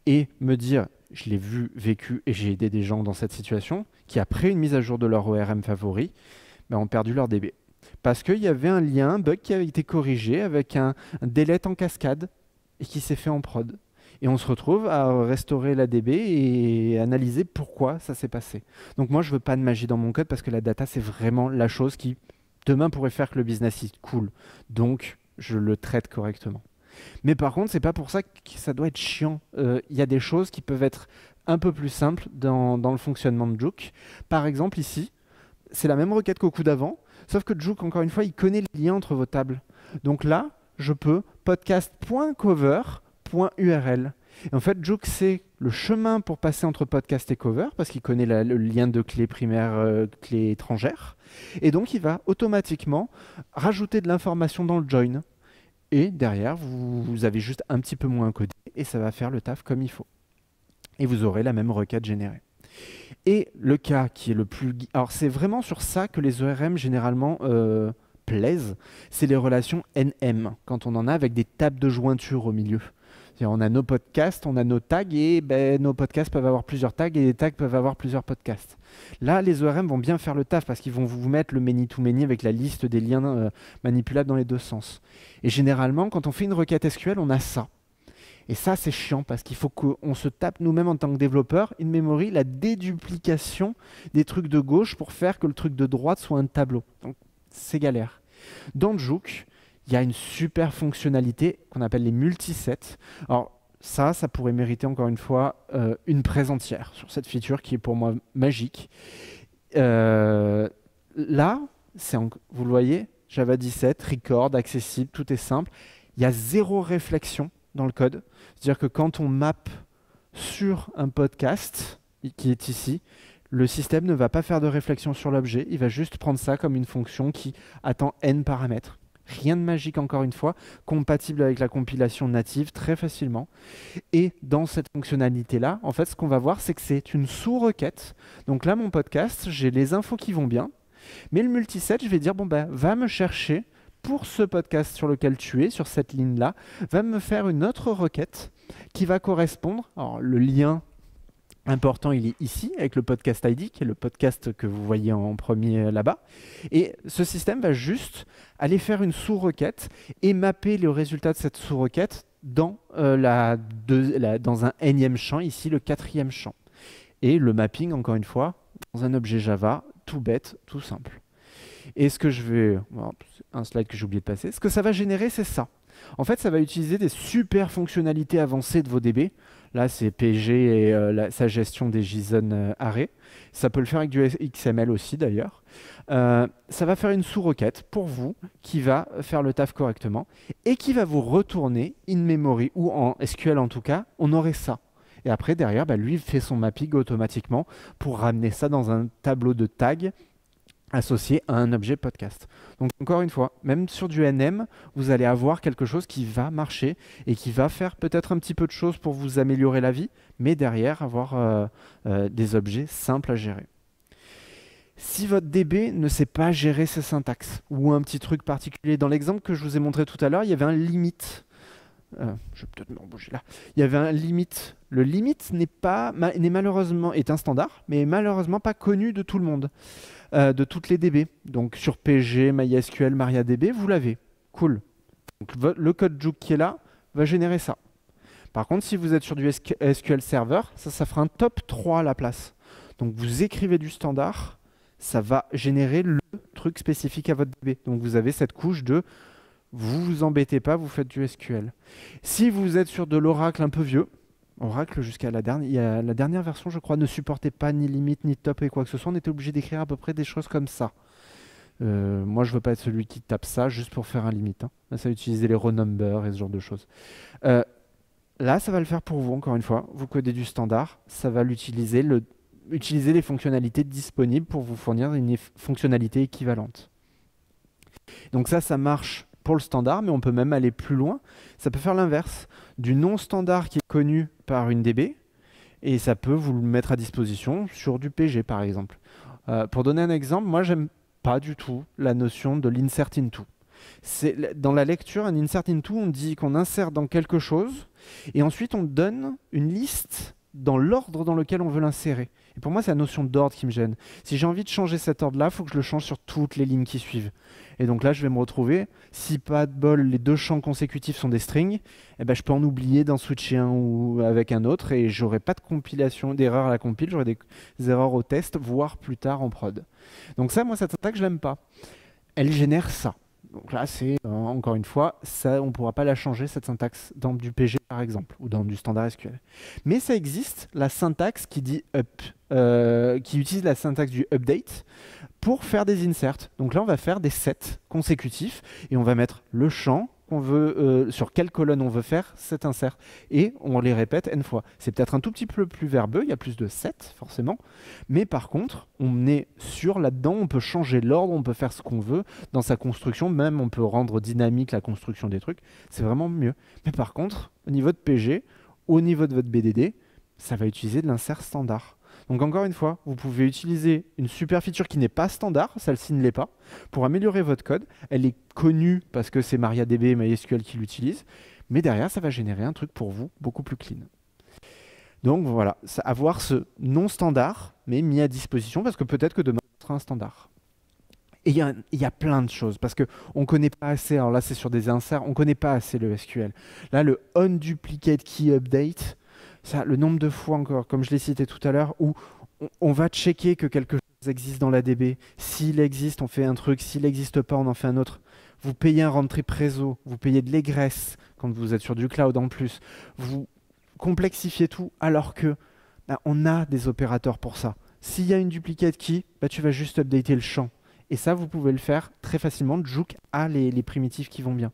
S1: Et me dire, je l'ai vécu et j'ai aidé des gens dans cette situation, qui après une mise à jour de leur ORM favori, ont perdu leur DB. Parce qu'il y avait un lien, un bug qui avait été corrigé avec un delete en cascade et qui s'est fait en prod. Et on se retrouve à restaurer la DB et analyser pourquoi ça s'est passé. Donc moi, je ne veux pas de magie dans mon code parce que la data, c'est vraiment la chose qui, demain, pourrait faire que le business est cool. Donc, je le traite correctement. Mais par contre, c'est pas pour ça que ça doit être chiant. Y a des choses qui peuvent être un peu plus simples dans le fonctionnement de Juke. Par exemple, ici, c'est la même requête qu'au coup d'avant, sauf que Juke, encore une fois, il connaît les liens entre vos tables. Donc là, je peux podcast.cover.url. Et en fait, Juke, c'est le chemin pour passer entre podcast et cover, parce qu'il connaît le lien de clé primaire, clé étrangère. Et donc, il va automatiquement rajouter de l'information dans le join. Et derrière, vous avez juste un petit peu moins codé et ça va faire le taf comme il faut. Et vous aurez la même requête générée. Et le cas qui est le plus... Alors c'est vraiment sur ça que les ORM généralement plaisent, c'est les relations NM, quand on en a avec des tables de jointure au milieu. On a nos podcasts, on a nos tags et nos podcasts peuvent avoir plusieurs tags et les tags peuvent avoir plusieurs podcasts. Là, les ORM vont bien faire le taf parce qu'ils vont vous mettre le many-to-many avec la liste des liens manipulables dans les deux sens. Et généralement, quand on fait une requête SQL, on a ça. Et ça, c'est chiant parce qu'il faut qu'on se tape nous-mêmes en tant que développeur, in memory, la déduplication des trucs de gauche pour faire que le truc de droite soit un tableau. Donc, c'est galère. Dans Juke, il y a une super fonctionnalité qu'on appelle les multisets. Alors ça pourrait mériter encore une fois une presse entière sur cette feature qui est pour moi magique. Là, vous le voyez, Java 17, record, accessible, tout est simple. Il y a zéro réflexion dans le code. C'est-à-dire que quand on map sur un podcast qui est ici, le système ne va pas faire de réflexion sur l'objet, il va juste prendre ça comme une fonction qui attend n paramètres. Rien de magique encore une fois, compatible avec la compilation native très facilement. Et dans cette fonctionnalité-là, en fait, ce qu'on va voir, c'est que c'est une sous-requête. Donc là, mon podcast, j'ai les infos qui vont bien. Mais le multiset, je vais dire, va me chercher pour ce podcast sur lequel tu es, sur cette ligne-là, va me faire une autre requête qui va correspondre. Alors, le lien important, il est ici, avec le podcast ID, qui est le podcast que vous voyez en premier là-bas. Et ce système va juste aller faire une sous-requête et mapper le résultat de cette sous-requête dans dans un énième champ, ici le 4e champ. Et le mapping, encore une fois, dans un objet Java, tout bête, tout simple. Et ce que je vais... bon, un slide que j'ai oublié de passer. Ce que ça va générer, c'est ça. En fait, ça va utiliser des super fonctionnalités avancées de vos DB. Là, c'est PG et sa gestion des JSON arrays. Ça peut le faire avec du XML aussi, d'ailleurs. Ça va faire une sous-requête pour vous qui va faire le taf correctement et qui va vous retourner in memory ou en SQL en tout cas. On aurait ça. Et après, derrière, bah, lui fait son mapping automatiquement pour ramener ça dans un tableau de tags associé à un objet podcast. Donc encore une fois, même sur du NM, vous allez avoir quelque chose qui va marcher et qui va faire peut-être un petit peu de choses pour vous améliorer la vie, mais derrière avoir des objets simples à gérer. Si votre DB ne sait pas gérer ses syntaxes ou un petit truc particulier, dans l'exemple que je vous ai montré tout à l'heure, il y avait un limit. Je vais peut-être me rebouger là. Il y avait un limit. Le limit est un standard, mais malheureusement pas connu de tout le monde, de toutes les DB. Donc sur PG, MySQL, MariaDB, vous l'avez. Cool. Donc, le code Juke qui est là va générer ça. Par contre, si vous êtes sur du SQL Server, ça fera un top 3 à la place. Donc vous écrivez du standard, ça va générer le truc spécifique à votre DB. Donc vous avez cette couche de vous vous embêtez pas, vous faites du SQL. Si vous êtes sur de l'Oracle un peu vieux, Oracle jusqu'à la dernière version, je crois, ne supportait pas ni limite ni top et quoi que ce soit. On était obligé d'écrire à peu près des choses comme ça. Moi, je veux pas être celui qui tape ça juste pour faire un limite. Hein. Là, ça va utiliser les row numbers et ce genre de choses. Là, ça va le faire pour vous, encore une fois. Vous codez du standard, ça va utiliser les fonctionnalités disponibles pour vous fournir une fonctionnalité équivalente. Donc ça marche pour le standard, mais on peut même aller plus loin. Ça peut faire l'inverse du non-standard qui est connu par une DB, et ça peut vous le mettre à disposition sur du PG, par exemple. Pour donner un exemple, moi, j'aime pas du tout la notion de l'insert into. Dans la lecture, un insert into, on dit qu'on insère dans quelque chose, et ensuite on donne une liste dans l'ordre dans lequel on veut l'insérer. Et pour moi, c'est la notion d'ordre qui me gêne. Si j'ai envie de changer cet ordre-là, il faut que je le change sur toutes les lignes qui suivent. Et donc là, je vais me retrouver, si pas de bol, les deux champs consécutifs sont des strings, eh ben, je peux en oublier d'en switcher un ou avec un autre, et j'aurai pas de compilation, d'erreur à la compile, j'aurai des erreurs au test, voire plus tard en prod. Donc ça, moi, cette syntaxe, je l'aime pas. Elle génère ça. Donc là, c'est, encore une fois, ça, on ne pourra pas la changer, cette syntaxe, dans du PG, par exemple, ou dans du standard SQL. Mais ça existe, la syntaxe qui dit qui utilise la syntaxe du update pour faire des inserts. Donc là, on va faire des sets consécutifs, et on va mettre le champ qu'on veut, sur quelle colonne on veut faire cet insert. Et on les répète n fois. C'est peut-être un tout petit peu plus verbeux, il y a plus de sets, forcément. Mais par contre, on est sûr là-dedans, on peut changer l'ordre, on peut faire ce qu'on veut dans sa construction, même on peut rendre dynamique la construction des trucs. C'est vraiment mieux. Mais par contre, au niveau de PG, au niveau de votre BDD, ça va utiliser de l'insert standard. Donc encore une fois, vous pouvez utiliser une super feature qui n'est pas standard, celle-ci ne l'est pas, pour améliorer votre code. Elle est connue parce que c'est MariaDB et MySQL qui l'utilisent, mais derrière, ça va générer un truc pour vous beaucoup plus clean. Donc voilà, avoir ce non standard, mais mis à disposition, parce que peut-être que demain, ce sera un standard. Et il y a plein de choses, parce qu'on ne connaît pas assez, alors là c'est sur des inserts, on ne connaît pas assez le SQL. Là, le onDuplicateKeyUpdate, ça, le nombre de fois encore, comme je l'ai cité tout à l'heure, où on va checker que quelque chose existe dans la DB. S'il existe, on fait un truc. S'il n'existe pas, on en fait un autre. Vous payez un round trip réseau, vous payez de l'égresse quand vous êtes sur du cloud en plus. Vous complexifiez tout alors que on a des opérateurs pour ça. S'il y a une duplicate key, tu vas juste updater le champ. Et ça, vous pouvez le faire très facilement. Juke a les primitifs qui vont bien.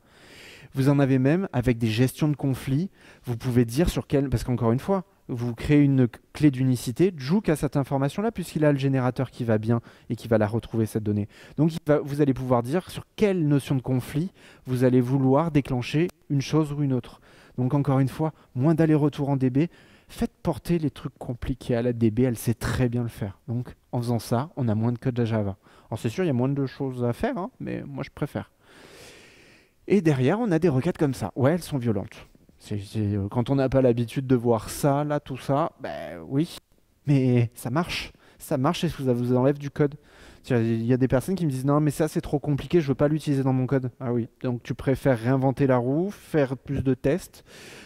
S1: Vous en avez même avec des gestions de conflits. Vous pouvez dire sur quel... Parce qu'encore une fois, vous créez une clé d'unicité. Juke a cette information-là puisqu'il a le générateur qui va bien et qui va la retrouver, cette donnée. Donc vous allez pouvoir dire sur quelle notion de conflit vous allez vouloir déclencher une chose ou une autre. Donc encore une fois, moins d'aller-retour en DB. Faites porter les trucs compliqués à la DB, elle sait très bien le faire. Donc en faisant ça, on a moins de code à Java. Alors c'est sûr, il y a moins de choses à faire, hein, mais moi je préfère. Et derrière, on a des requêtes comme ça. Ouais, elles sont violentes. Quand on n'a pas l'habitude de voir ça, là, tout ça, oui. Mais ça marche. Ça marche et ça vous enlève du code. Il y a des personnes qui me disent non, mais ça, c'est trop compliqué, je veux pas l'utiliser dans mon code. Ah oui, donc tu préfères réinventer la roue, faire plus de tests,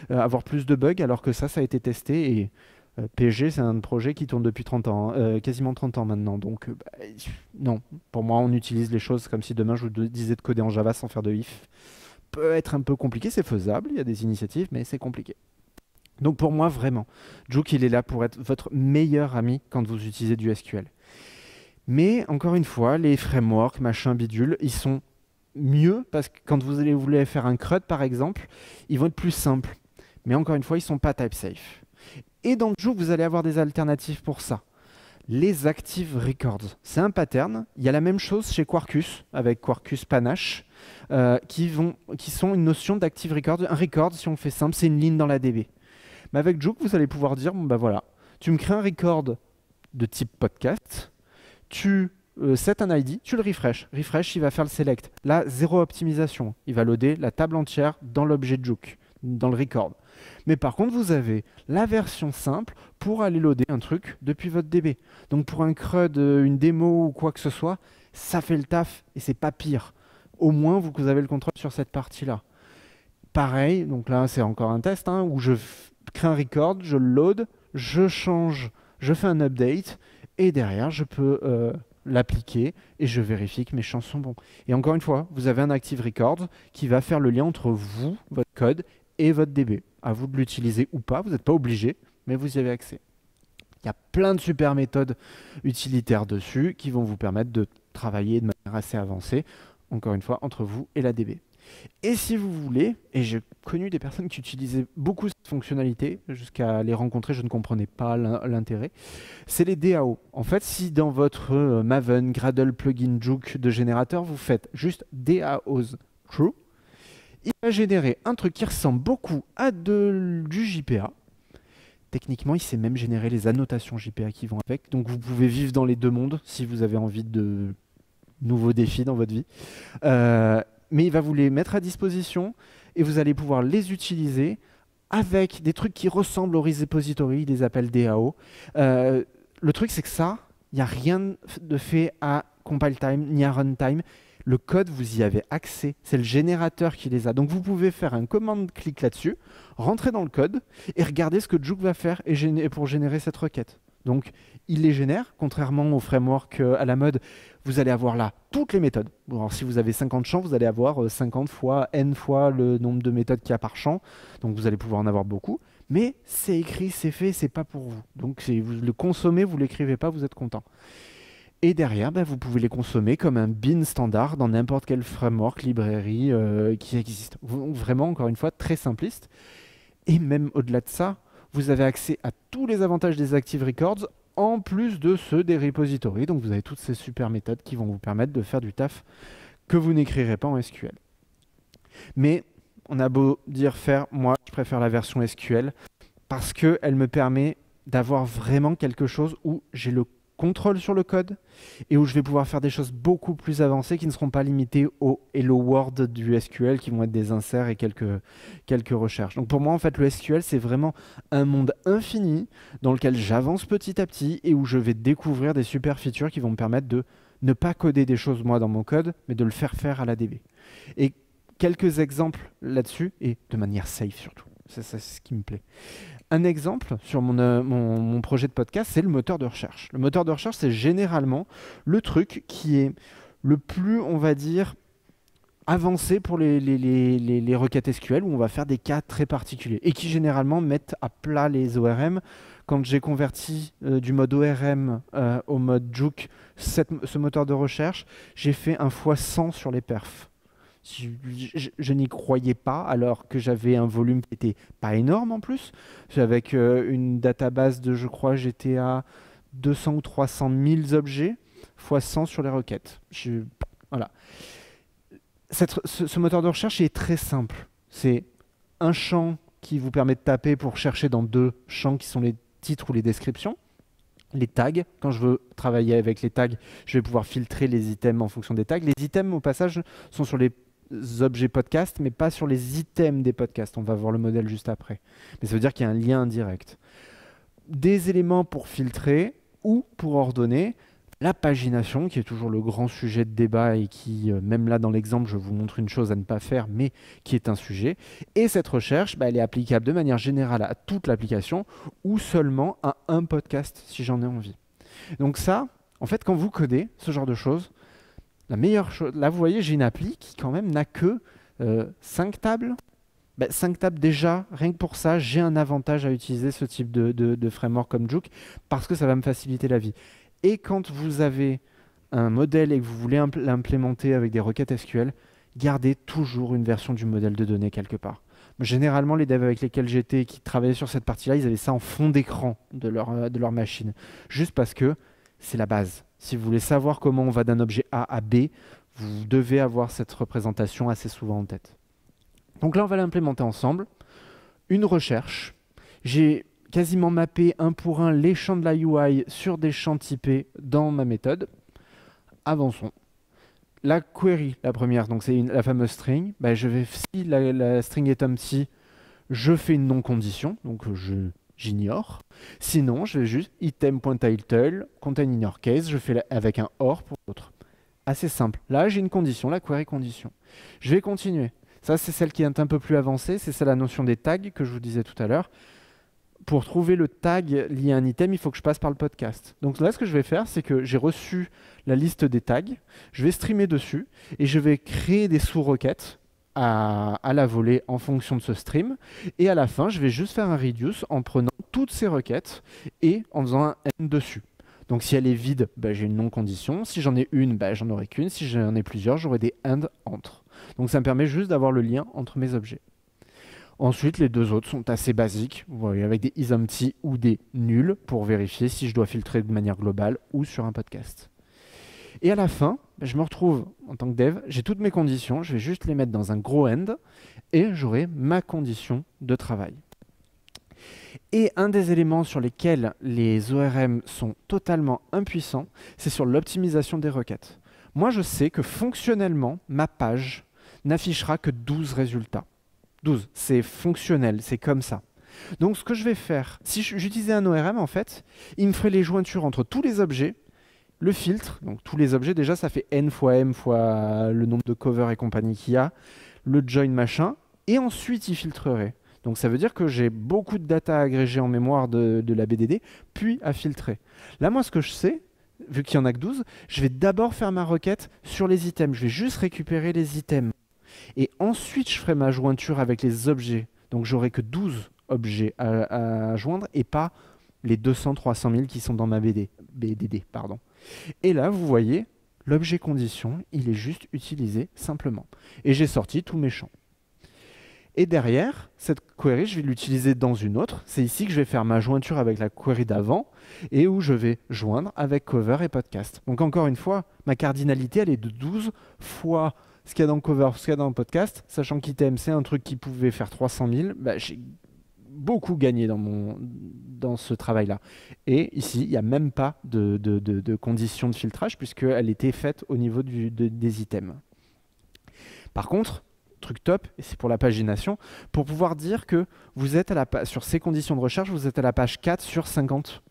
S1: avoir plus de bugs, alors que ça a été testé et PG, c'est un projet qui tourne depuis 30 ans, quasiment 30 ans maintenant. Donc, non, pour moi, on utilise les choses comme si demain je vous disais de coder en Java sans faire de if. Peut être un peu compliqué, c'est faisable, il y a des initiatives, mais c'est compliqué. Donc pour moi, vraiment, Juke, il est là pour être votre meilleur ami quand vous utilisez du SQL. Mais encore une fois, les frameworks, machin, bidule, ils sont mieux parce que quand vous voulez faire un CRUD, par exemple, ils vont être plus simples. Mais encore une fois, ils ne sont pas type safe. Et dans Juke, vous allez avoir des alternatives pour ça. Les Active Records, c'est un pattern. Il y a la même chose chez Quarkus, avec Quarkus Panache, qui sont une notion d'Active Record. Un record, si on fait simple, c'est une ligne dans la DB. Mais avec Juke, vous allez pouvoir dire, bon, bah voilà, tu me crées un record de type podcast, tu set un ID, tu le refresh. Refresh, il va faire le select. Là, zéro optimisation. Il va loader la table entière dans l'objet Juke, dans le record. Mais par contre, vous avez la version simple pour aller loader un truc depuis votre DB. Donc pour un CRUD, une démo ou quoi que ce soit, ça fait le taf et c'est pas pire. Au moins, vous avez le contrôle sur cette partie-là. Pareil, donc là, c'est encore un test où je crée un record, je le load, je change, je fais un update et derrière, je peux l'appliquer et je vérifie que mes champs sont bons. Et encore une fois, vous avez un Active Record qui va faire le lien entre vous, votre code et votre DB. À vous de l'utiliser ou pas, vous n'êtes pas obligé, mais vous y avez accès. Il y a plein de super méthodes utilitaires dessus qui vont vous permettre de travailler de manière assez avancée, encore une fois, entre vous et la DB. Et si vous voulez, et j'ai connu des personnes qui utilisaient beaucoup cette fonctionnalité, jusqu'à les rencontrer, je ne comprenais pas l'intérêt, c'est les DAO. En fait, si dans votre Maven, Gradle, plugin, Juke de générateur, vous faites juste DAOs true, il va générer un truc qui ressemble beaucoup à du JPA. Techniquement, il sait même générer les annotations JPA qui vont avec. Donc vous pouvez vivre dans les deux mondes si vous avez envie de nouveaux défis dans votre vie. Mais il va vous les mettre à disposition et vous allez pouvoir les utiliser avec des trucs qui ressemblent aux repositories, il les appelle DAO. Le truc, c'est que ça, il n'y a rien de fait à compile time ni à runtime. Le code, vous y avez accès. C'est le générateur qui les a. Donc vous pouvez faire un commande-clic là-dessus, rentrer dans le code et regarder ce que Juke va faire pour générer cette requête. Donc il les génère, contrairement au framework à la mode, vous allez avoir là toutes les méthodes. Bon, alors si vous avez 50 champs, vous allez avoir 50 fois n fois le nombre de méthodes qu'il y a par champ. Donc vous allez pouvoir en avoir beaucoup. Mais c'est écrit, c'est fait, c'est pas pour vous. Donc vous le consommez, vous l'écrivez pas, vous êtes content. Et derrière, vous pouvez les consommer comme un bin standard dans n'importe quel framework, librairie qui existe. Vraiment, encore une fois, très simpliste. Et même au-delà de ça, vous avez accès à tous les avantages des Active Records, en plus de ceux des repositories. Donc vous avez toutes ces super méthodes qui vont vous permettre de faire du taf que vous n'écrirez pas en SQL. Mais on a beau dire faire, moi je préfère la version SQL parce qu'elle me permet d'avoir vraiment quelque chose où j'ai le contrôle sur le code et où je vais pouvoir faire des choses beaucoup plus avancées qui ne seront pas limitées au Hello World du SQL qui vont être des inserts et quelques recherches. Donc pour moi en fait le SQL c'est vraiment un monde infini dans lequel j'avance petit à petit et où je vais découvrir des super features qui vont me permettre de ne pas coder des choses moi dans mon code mais de le faire à la DB. Et quelques exemples là-dessus et de manière safe surtout. C'est ce qui me plaît. Un exemple sur mon projet de podcast, c'est le moteur de recherche. Le moteur de recherche, c'est généralement le truc qui est le plus, on va dire, avancé pour les requêtes SQL, où on va faire des cas très particuliers, et qui généralement mettent à plat les ORM. Quand j'ai converti du mode ORM au mode Juke, ce moteur de recherche, j'ai fait un x100 sur les perfs. Je n'y croyais pas alors que j'avais un volume qui n'était pas énorme en plus. Avec une database de, je crois, j'étais à 200 ou 300 000 objets fois 100 sur les requêtes. Voilà. Ce moteur de recherche est très simple. C'est un champ qui vous permet de taper pour chercher dans deux champs qui sont les titres ou les descriptions. Les tags, quand je veux travailler avec les tags, je vais pouvoir filtrer les items en fonction des tags. Les items, au passage, sont sur les objets podcast, mais pas sur les items des podcasts. On va voir le modèle juste après. Mais ça veut dire qu'il y a un lien indirect. Des éléments pour filtrer ou pour ordonner. La pagination, qui est toujours le grand sujet de débat et qui, même là dans l'exemple, je vous montre une chose à ne pas faire, mais qui est un sujet. Et cette recherche, elle est applicable de manière générale à toute l'application ou seulement à un podcast si j'en ai envie. Donc ça, en fait, quand vous codez ce genre de choses, la meilleure chose, là vous voyez, j'ai une appli qui quand même n'a que 5 tables. 5 tables déjà, rien que pour ça, j'ai un avantage à utiliser ce type de framework comme Juke parce que ça va me faciliter la vie. Et quand vous avez un modèle et que vous voulez l'implémenter avec des requêtes SQL, gardez toujours une version du modèle de données quelque part. Généralement, les devs avec lesquels j'étais qui travaillaient sur cette partie-là, ils avaient ça en fond d'écran de leur machine. Juste parce que c'est la base. Si vous voulez savoir comment on va d'un objet A à B, vous devez avoir cette représentation assez souvent en tête. Donc là, on va l'implémenter ensemble. Une recherche. J'ai quasiment mappé un pour un les champs de la UI sur des champs typés dans ma méthode. Avançons. La query, la première, donc c'est la fameuse string. Si la string est empty, je fais une non-condition, donc j'ignore. Sinon, je vais juste item.title, contain inner case, je fais avec un or pour l'autre. Assez simple. Là, j'ai une condition, la query condition. Je vais continuer. Ça, c'est celle qui est un peu plus avancée. C'est ça la notion des tags que je vous disais tout à l'heure. Pour trouver le tag lié à un item, il faut que je passe par le podcast. Donc là, ce que je vais faire, c'est que j'ai reçu la liste des tags. Je vais streamer dessus et je vais créer des sous-requêtes à la volée en fonction de ce stream. Et à la fin, je vais juste faire un reduce en prenant toutes ces requêtes et en faisant un end dessus. Donc si elle est vide, j'ai une non-condition. Si j'en ai une, j'en aurai qu'une. Si j'en ai plusieurs, j'aurai des end entre. Donc ça me permet juste d'avoir le lien entre mes objets. Ensuite, les deux autres sont assez basiques, vous voyez, avec des isempty ou des nuls pour vérifier si je dois filtrer de manière globale ou sur un podcast. Et à la fin, je me retrouve en tant que dev, j'ai toutes mes conditions, je vais juste les mettre dans un gros end et j'aurai ma condition de travail. Et un des éléments sur lesquels les ORM sont totalement impuissants, c'est sur l'optimisation des requêtes. Moi, je sais que fonctionnellement, ma page n'affichera que 12 résultats. 12, c'est fonctionnel, c'est comme ça. Donc ce que je vais faire, si j'utilisais un ORM en fait, il me ferait les jointures entre tous les objets, le filtre, donc tous les objets, déjà ça fait n fois m fois le nombre de covers et compagnie qu'il y a, le join machin, et ensuite il filtrerait. Donc ça veut dire que j'ai beaucoup de data agrégée en mémoire de la BDD, puis à filtrer. Là moi ce que je sais, vu qu'il n'y en a que 12, je vais d'abord faire ma requête sur les items, je vais juste récupérer les items. Et ensuite, je ferai ma jointure avec les objets. Donc, j'aurai que 12 objets à joindre et pas les 200-300 000 qui sont dans ma BDD. Et là, vous voyez, l'objet condition, il est juste utilisé simplement. Et j'ai sorti tous mes champs. Et derrière, cette query, je vais l'utiliser dans une autre. C'est ici que je vais faire ma jointure avec la query d'avant et où je vais joindre avec cover et podcast. Donc, encore une fois, ma cardinalité, elle est de 12 fois ce qu'il y a dans le cover, ce qu'il y a dans le podcast, sachant qu'item, c'est un truc qui pouvait faire 300 000, j'ai beaucoup gagné dans ce travail-là. Et ici, il n'y a même pas de condition de filtrage, puisqu'elle était faite au niveau des items. Par contre, truc top, et c'est pour la pagination, pour pouvoir dire que vous êtes sur ces conditions de recherche, vous êtes à la page 4 sur 50.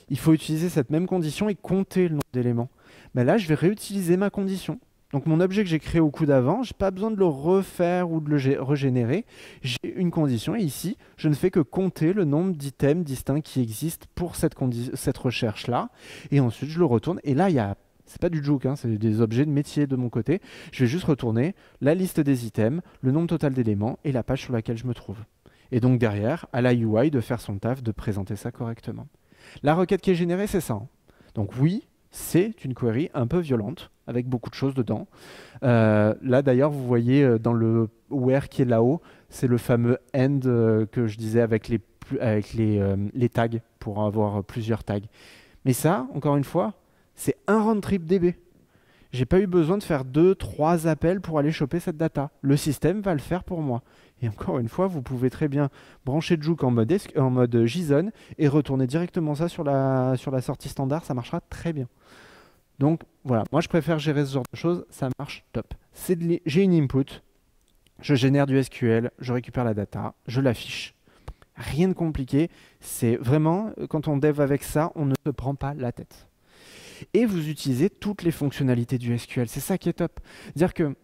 S1: Il faut utiliser cette même condition et compter le nombre d'éléments. Là, je vais réutiliser ma condition. Donc mon objet que j'ai créé au coup d'avant, je n'ai pas besoin de le refaire ou de le régénérer. J'ai une condition et ici, je ne fais que compter le nombre d'items distincts qui existent pour cette recherche-là. Et ensuite, je le retourne. Et là, c'est pas du Juke, c'est des objets de métier de mon côté. Je vais juste retourner la liste des items, le nombre total d'éléments et la page sur laquelle je me trouve. Et donc derrière, à la UI de faire son taf, de présenter ça correctement. La requête qui est générée, c'est ça. Donc oui, c'est une query un peu violente, avec beaucoup de choses dedans. Là, d'ailleurs, vous voyez dans le where qui est là-haut, c'est le fameux end que je disais avec les tags, pour avoir plusieurs tags. Mais ça, encore une fois, c'est un round trip DB. J'ai pas eu besoin de faire 2-3 appels pour aller choper cette data. Le système va le faire pour moi. Et encore une fois, vous pouvez très bien brancher Juke en mode JSON et retourner directement ça sur la sortie standard, ça marchera très bien. Donc voilà, moi je préfère gérer ce genre de choses, ça marche top. J'ai une input, je génère du SQL, je récupère la data, je l'affiche. Rien de compliqué, c'est vraiment, quand on dev avec ça, on ne se prend pas la tête. Et vous utilisez toutes les fonctionnalités du SQL. C'est ça qui est top. Dire que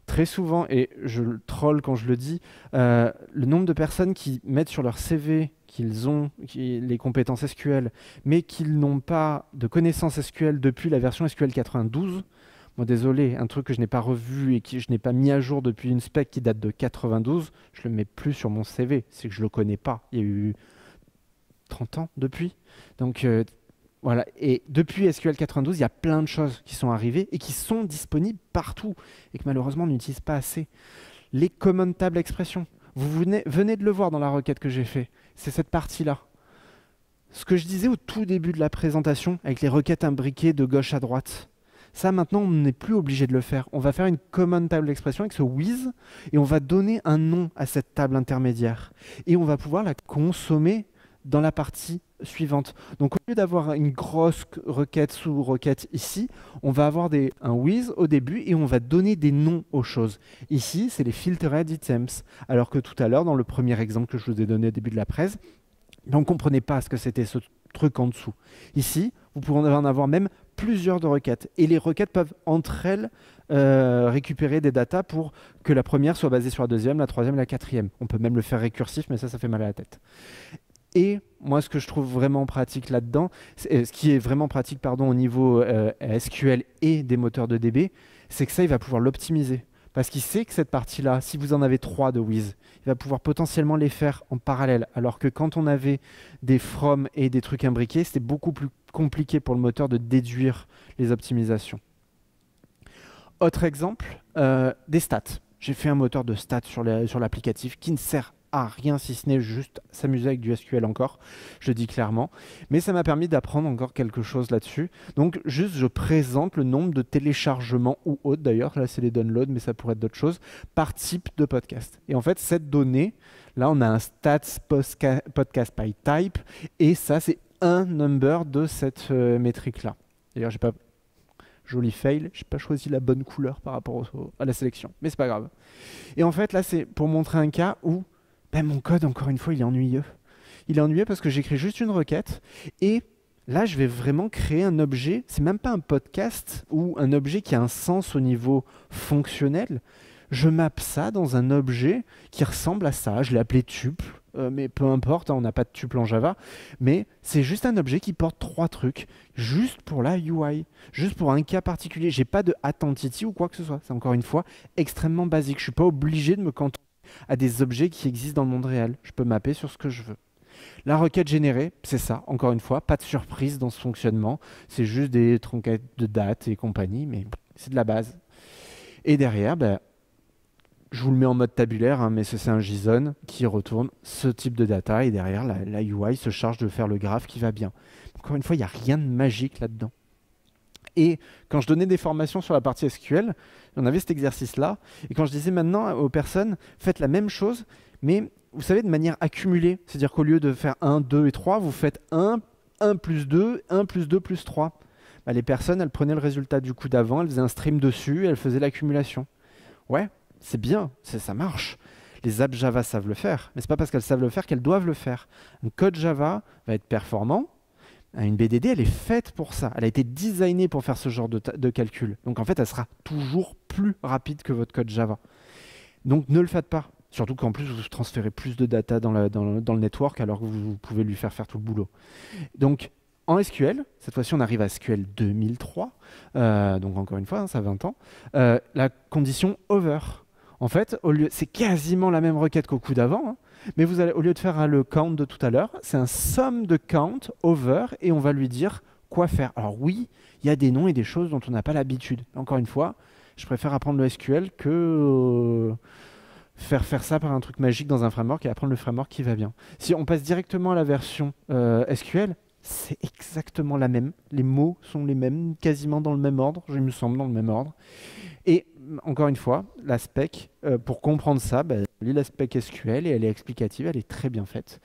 S1: très souvent, et je le troll quand je le dis, le nombre de personnes qui mettent sur leur CV qu'ils ont les compétences SQL, mais qu'ils n'ont pas de connaissances SQL depuis la version SQL 92, moi désolé, un truc que je n'ai pas revu et que je n'ai pas mis à jour depuis une spec qui date de 92, je le mets plus sur mon CV, c'est que je le connais pas. Il y a eu 30 ans depuis. Donc voilà, et depuis SQL 92, il y a plein de choses qui sont arrivées et qui sont disponibles partout et que malheureusement on n'utilise pas assez. Les common table expressions, vous venez de le voir dans la requête que j'ai fait, c'est cette partie-là. Ce que je disais au tout début de la présentation avec les requêtes imbriquées de gauche à droite, ça maintenant on n'est plus obligé de le faire. On va faire une common table expression avec ce with et on va donner un nom à cette table intermédiaire et on va pouvoir la consommer dans la partie suivante. Donc au lieu d'avoir une grosse requête sous requête ici, on va avoir un with au début et on va donner des noms aux choses. Ici, c'est les filtered items, alors que tout à l'heure, dans le premier exemple que je vous ai donné au début de la presse, on ne comprenait pas ce que c'était ce truc en dessous. Ici, vous pouvez en avoir même plusieurs de requêtes. Et les requêtes peuvent, entre elles, récupérer des datas pour que la première soit basée sur la deuxième, la troisième et la quatrième. On peut même le faire récursif, mais ça fait mal à la tête. Et moi, ce que je trouve vraiment pratique là-dedans, ce qui est vraiment pratique au niveau SQL et des moteurs de DB, c'est que ça, il va pouvoir l'optimiser. Parce qu'il sait que cette partie-là, si vous en avez 3 de with, il va pouvoir potentiellement les faire en parallèle. Alors que quand on avait des from et des trucs imbriqués, c'était beaucoup plus compliqué pour le moteur de déduire les optimisations. Autre exemple, des stats. J'ai fait un moteur de stats sur l'applicatif qui ne sert à rien si ce n'est juste s'amuser avec du SQL encore, je le dis clairement. Mais ça m'a permis d'apprendre encore quelque chose là-dessus. Donc juste, je présente le nombre de téléchargements ou autres, d'ailleurs, là c'est les downloads, mais ça pourrait être d'autres choses, par type de podcast. Et en fait, cette donnée, là on a un stats podcast by type, et ça c'est un number de cette métrique-là. D'ailleurs, j'ai pas... Joli fail, j'ai pas choisi la bonne couleur par rapport à la sélection, mais c'est pas grave. Et en fait, là c'est pour montrer un cas où mon code, encore une fois, il est ennuyeux. Il est ennuyeux parce que j'écris juste une requête et là, je vais vraiment créer un objet. C'est même pas un podcast ou un objet qui a un sens au niveau fonctionnel. Je mappe ça dans un objet qui ressemble à ça. Je l'ai appelé tuple, mais peu importe, on n'a pas de tuple en Java. Mais c'est juste un objet qui porte 3 trucs, juste pour la UI, juste pour un cas particulier. J'ai pas de attentity ou quoi que ce soit. C'est encore une fois extrêmement basique. Je suis pas obligé de me cantonner à des objets qui existent dans le monde réel. Je peux mapper sur ce que je veux. La requête générée, c'est ça, encore une fois, pas de surprise dans ce fonctionnement. C'est juste des tronquettes de date et compagnie, mais c'est de la base. Et derrière, je vous le mets en mode tabulaire, mais c'est un JSON qui retourne ce type de data et derrière, la UI se charge de faire le graphe qui va bien. Encore une fois, il n'y a rien de magique là-dedans. Et quand je donnais des formations sur la partie SQL, on avait cet exercice-là. Et quand je disais maintenant aux personnes, faites la même chose, mais vous savez, de manière accumulée. C'est-à-dire qu'au lieu de faire 1, 2 et 3, vous faites 1, 1 plus 2, 1 plus 2 plus 3. Les personnes, elles prenaient le résultat du coup d'avant, elles faisaient un stream dessus et elles faisaient l'accumulation. Ouais, c'est bien, ça marche. Les apps Java savent le faire, mais ce n'est pas parce qu'elles savent le faire qu'elles doivent le faire. Un code Java va être performant. Une BDD, elle est faite pour ça. Elle a été designée pour faire ce genre de calcul. Donc en fait, elle sera toujours plus rapide que votre code Java. Donc ne le faites pas. Surtout qu'en plus, vous transférez plus de data dans le network alors que vous pouvez lui faire tout le boulot. Donc en SQL, cette fois-ci, on arrive à SQL 2003. Donc encore une fois, ça a 20 ans. La condition over. En fait, c'est quasiment la même requête qu'au coup d'avant. Mais vous allez, au lieu de faire le count de tout à l'heure, c'est un somme de count over et on va lui dire quoi faire. Alors oui, il y a des noms et des choses dont on n'a pas l'habitude. Encore une fois, je préfère apprendre le SQL que faire ça par un truc magique dans un framework et apprendre le framework qui va bien. Si on passe directement à la version SQL, c'est exactement la même. Les mots sont les mêmes, quasiment dans le même ordre, je me semble dans le même ordre. Et encore une fois, la spec, pour comprendre ça, lis la spec SQL et elle est explicative, elle est très bien faite.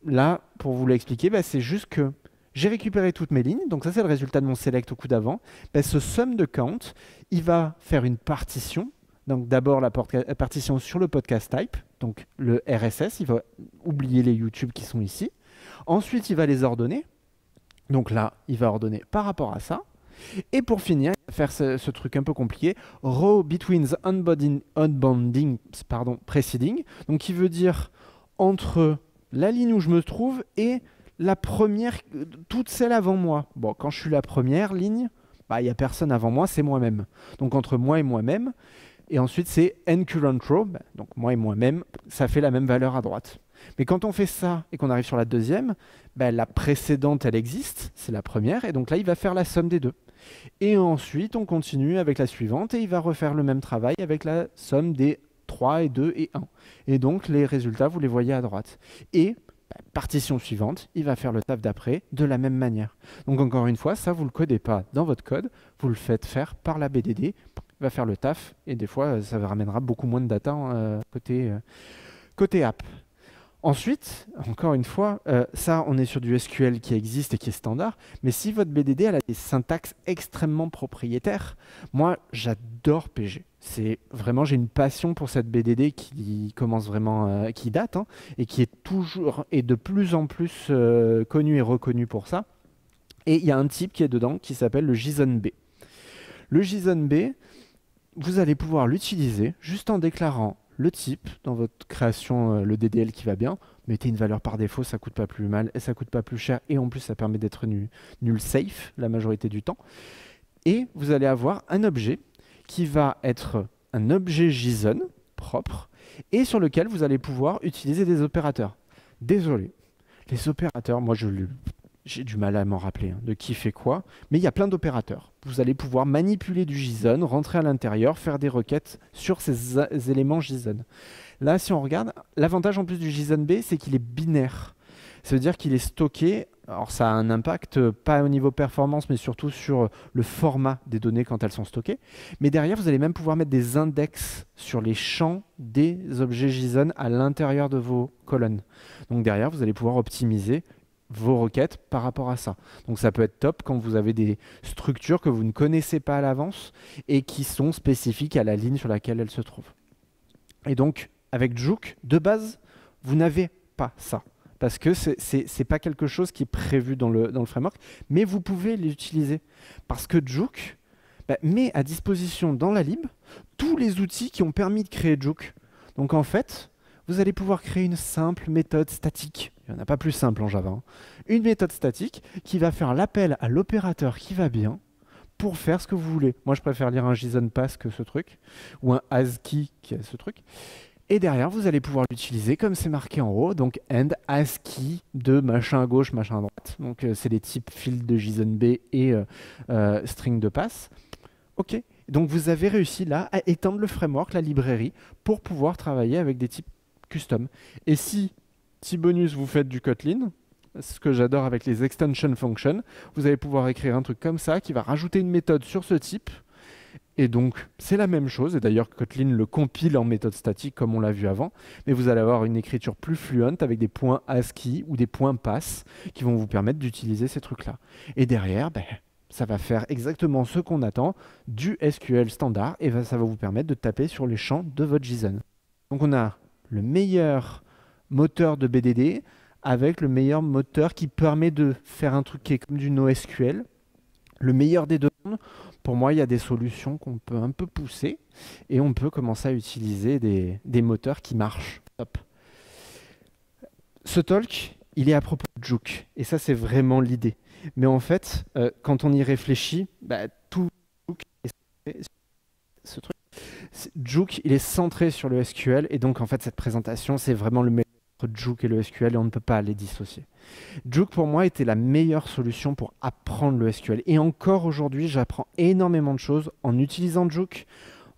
S1: Là, pour vous l'expliquer, c'est juste que j'ai récupéré toutes mes lignes, donc ça c'est le résultat de mon select au coup d'avant. Ce sum de count, il va faire une partition. Donc d'abord la partition sur le podcast type, donc le RSS, il va oublier les YouTube qui sont ici. Ensuite, il va les ordonner. Donc là, il va ordonner par rapport à ça. Et pour finir, il va faire ce truc un peu compliqué, row between the unbounding preceding, donc qui veut dire entre la ligne où je me trouve et la première, toute celle avant moi. Bon, quand je suis la première ligne, bah, il n'y a personne avant moi, c'est moi-même. Donc entre moi et moi-même, et ensuite c'est n current row, bah, donc moi et moi-même, ça fait la même valeur à droite. Mais quand on fait ça et qu'on arrive sur la deuxième, bah, la précédente, elle existe, c'est la première, et donc là, il va faire la somme des deux. Et ensuite, on continue avec la suivante, et il va refaire le même travail avec la somme des 3 et 2 et 1. Et donc, les résultats, vous les voyez à droite. Et, bah, partition suivante, il va faire le taf d'après de la même manière. Donc, encore une fois, ça, vous ne le codez pas dans votre code, vous le faites faire par la BDD, il va faire le taf, et des fois, ça ramènera beaucoup moins de data côté app. Ensuite, encore une fois, ça, on est sur du SQL qui existe et qui est standard, mais si votre BDD elle a des syntaxes extrêmement propriétaires, moi, j'adore PG. C'est vraiment, j'ai une passion pour cette BDD qui commence vraiment, qui date, hein, et qui est toujours et de plus en plus connue et reconnue pour ça. Et il y a un type qui est dedans qui s'appelle le JSON-B. Le JSON-B, vous allez pouvoir l'utiliser juste en déclarant le type dans votre création, le DDL qui va bien. Mettez une valeur par défaut, ça coûte pas plus mal, et ça coûte pas plus cher, et en plus ça permet d'être nul safe la majorité du temps. Et vous allez avoir un objet qui va être un objet JSON propre et sur lequel vous allez pouvoir utiliser des opérateurs. Désolé, les opérateurs, moi j'ai du mal à m'en rappeler de qui fait quoi, mais il y a plein d'opérateurs. Vous allez pouvoir manipuler du JSON, rentrer à l'intérieur, faire des requêtes sur ces éléments JSON. Là, si on regarde, l'avantage en plus du JSON-B, c'est qu'il est binaire. Ça veut dire qu'il est stocké. Alors ça a un impact, pas au niveau performance, mais surtout sur le format des données quand elles sont stockées. Mais derrière, vous allez même pouvoir mettre des index sur les champs des objets JSON à l'intérieur de vos colonnes. Donc derrière, vous allez pouvoir optimiser vos requêtes par rapport à ça. Donc ça peut être top quand vous avez des structures que vous ne connaissez pas à l'avance et qui sont spécifiques à la ligne sur laquelle elles se trouvent. Et donc, avec Juke, de base, vous n'avez pas ça. Parce que ce n'est pas quelque chose qui est prévu dans le framework, mais vous pouvez l'utiliser. Parce que Juke met à disposition dans la lib tous les outils qui ont permis de créer Juke. Donc en fait, vous allez pouvoir créer une simple méthode statique. Il n'y en a pas plus simple en Java. Hein. Une méthode statique qui va faire l'appel à l'opérateur qui va bien pour faire ce que vous voulez. Moi, je préfère lire un JSON pass que ce truc, ou un ASCII qui est ce truc. Et derrière, vous allez pouvoir l'utiliser comme c'est marqué en haut, donc end ASCII de machin à gauche, machin à droite. Donc c'est les types field de JSON-B et string de passe. Ok. Donc vous avez réussi là à étendre le framework, la librairie, pour pouvoir travailler avec des types custom. Et si, petit bonus, vous faites du Kotlin, ce que j'adore avec les extension functions, vous allez pouvoir écrire un truc comme ça qui va rajouter une méthode sur ce type. Et donc, c'est la même chose. Et d'ailleurs, Kotlin le compile en méthode statique, comme on l'a vu avant. Mais vous allez avoir une écriture plus fluente avec des points ASCII ou des points pass qui vont vous permettre d'utiliser ces trucs-là. Et derrière, ça va faire exactement ce qu'on attend du SQL standard. Et ça va vous permettre de taper sur les champs de votre JSON. Donc, on a le meilleur moteur de BDD avec le meilleur moteur qui permet de faire un truc qui est comme du NoSQL. Le meilleur des deux mondes. Pour moi, il y a des solutions qu'on peut un peu pousser et on peut commencer à utiliser des moteurs qui marchent. Top. Ce talk, il est à propos de Juke et ça, c'est vraiment l'idée. Mais en fait, quand on y réfléchit, tout ce truc, Juke, il est centré sur le SQL et donc en fait, cette présentation, c'est vraiment le meilleur entre Juke et le SQL et on ne peut pas les dissocier. Juke pour moi était la meilleure solution pour apprendre le SQL et encore aujourd'hui j'apprends énormément de choses en utilisant Juke,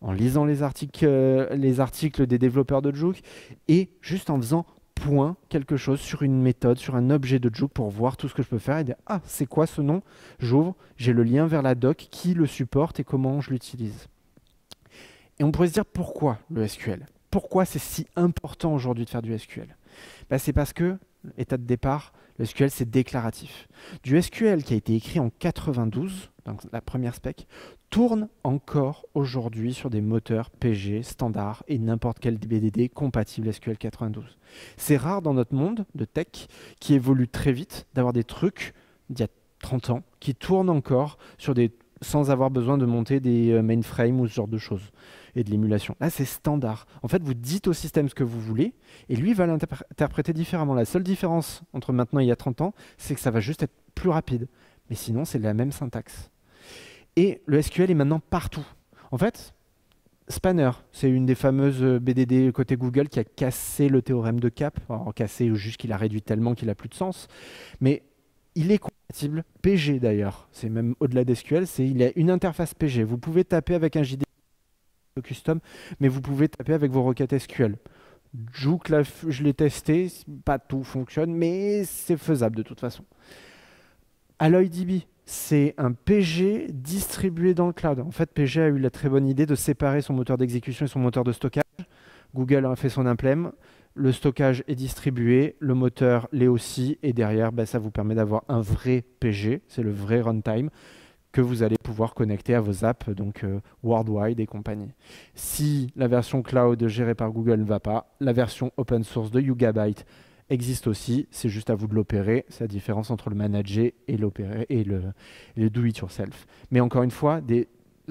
S1: en lisant les articles des développeurs de Juke et juste en faisant quelque chose sur une méthode, sur un objet de Juke pour voir tout ce que je peux faire et dire ah c'est quoi ce nom, j'ouvre, j'ai le lien vers la doc qui le supporte et comment je l'utilise. Et on pourrait se dire pourquoi le SQL? Pourquoi c'est si important aujourd'hui de faire du SQL? C'est parce que, état de départ, le SQL c'est déclaratif. Du SQL qui a été écrit en 92, donc la première spec, tourne encore aujourd'hui sur des moteurs PG standards et n'importe quel BDD compatible SQL 92. C'est rare dans notre monde de tech qui évolue très vite d'avoir des trucs d'il y a 30 ans qui tournent encore sur des sans avoir besoin de monter des mainframes ou ce genre de choses et de l'émulation. Là, c'est standard. En fait, vous dites au système ce que vous voulez et lui va l'interpréter différemment. La seule différence entre maintenant et il y a 30 ans, c'est que ça va juste être plus rapide. Mais sinon, c'est la même syntaxe. Et le SQL est maintenant partout. En fait, Spanner, c'est une des fameuses BDD côté Google qui a cassé le théorème de Cap. Alors, cassé juste qu'il a réduit tellement qu'il n'a plus de sens. Mais il est compatible, PG d'ailleurs. C'est même au-delà d'SQL, il a une interface PG. Vous pouvez taper avec un JDK custom, mais vous pouvez taper avec vos requêtes SQL. Jook, là, je l'ai testé, pas tout fonctionne, mais c'est faisable de toute façon. AlloyDB, c'est un PG distribué dans le cloud. En fait, PG a eu la très bonne idée de séparer son moteur d'exécution et son moteur de stockage. Google a fait son implème. Le stockage est distribué, le moteur l'est aussi, et derrière, ça vous permet d'avoir un vrai PG, c'est le vrai runtime, que vous allez pouvoir connecter à vos apps, donc worldwide et compagnie. Si la version cloud gérée par Google ne va pas, la version open source de Yugabyte existe aussi, c'est juste à vous de l'opérer, c'est la différence entre le manager et l'opérer et le do it yourself. Mais encore une fois, des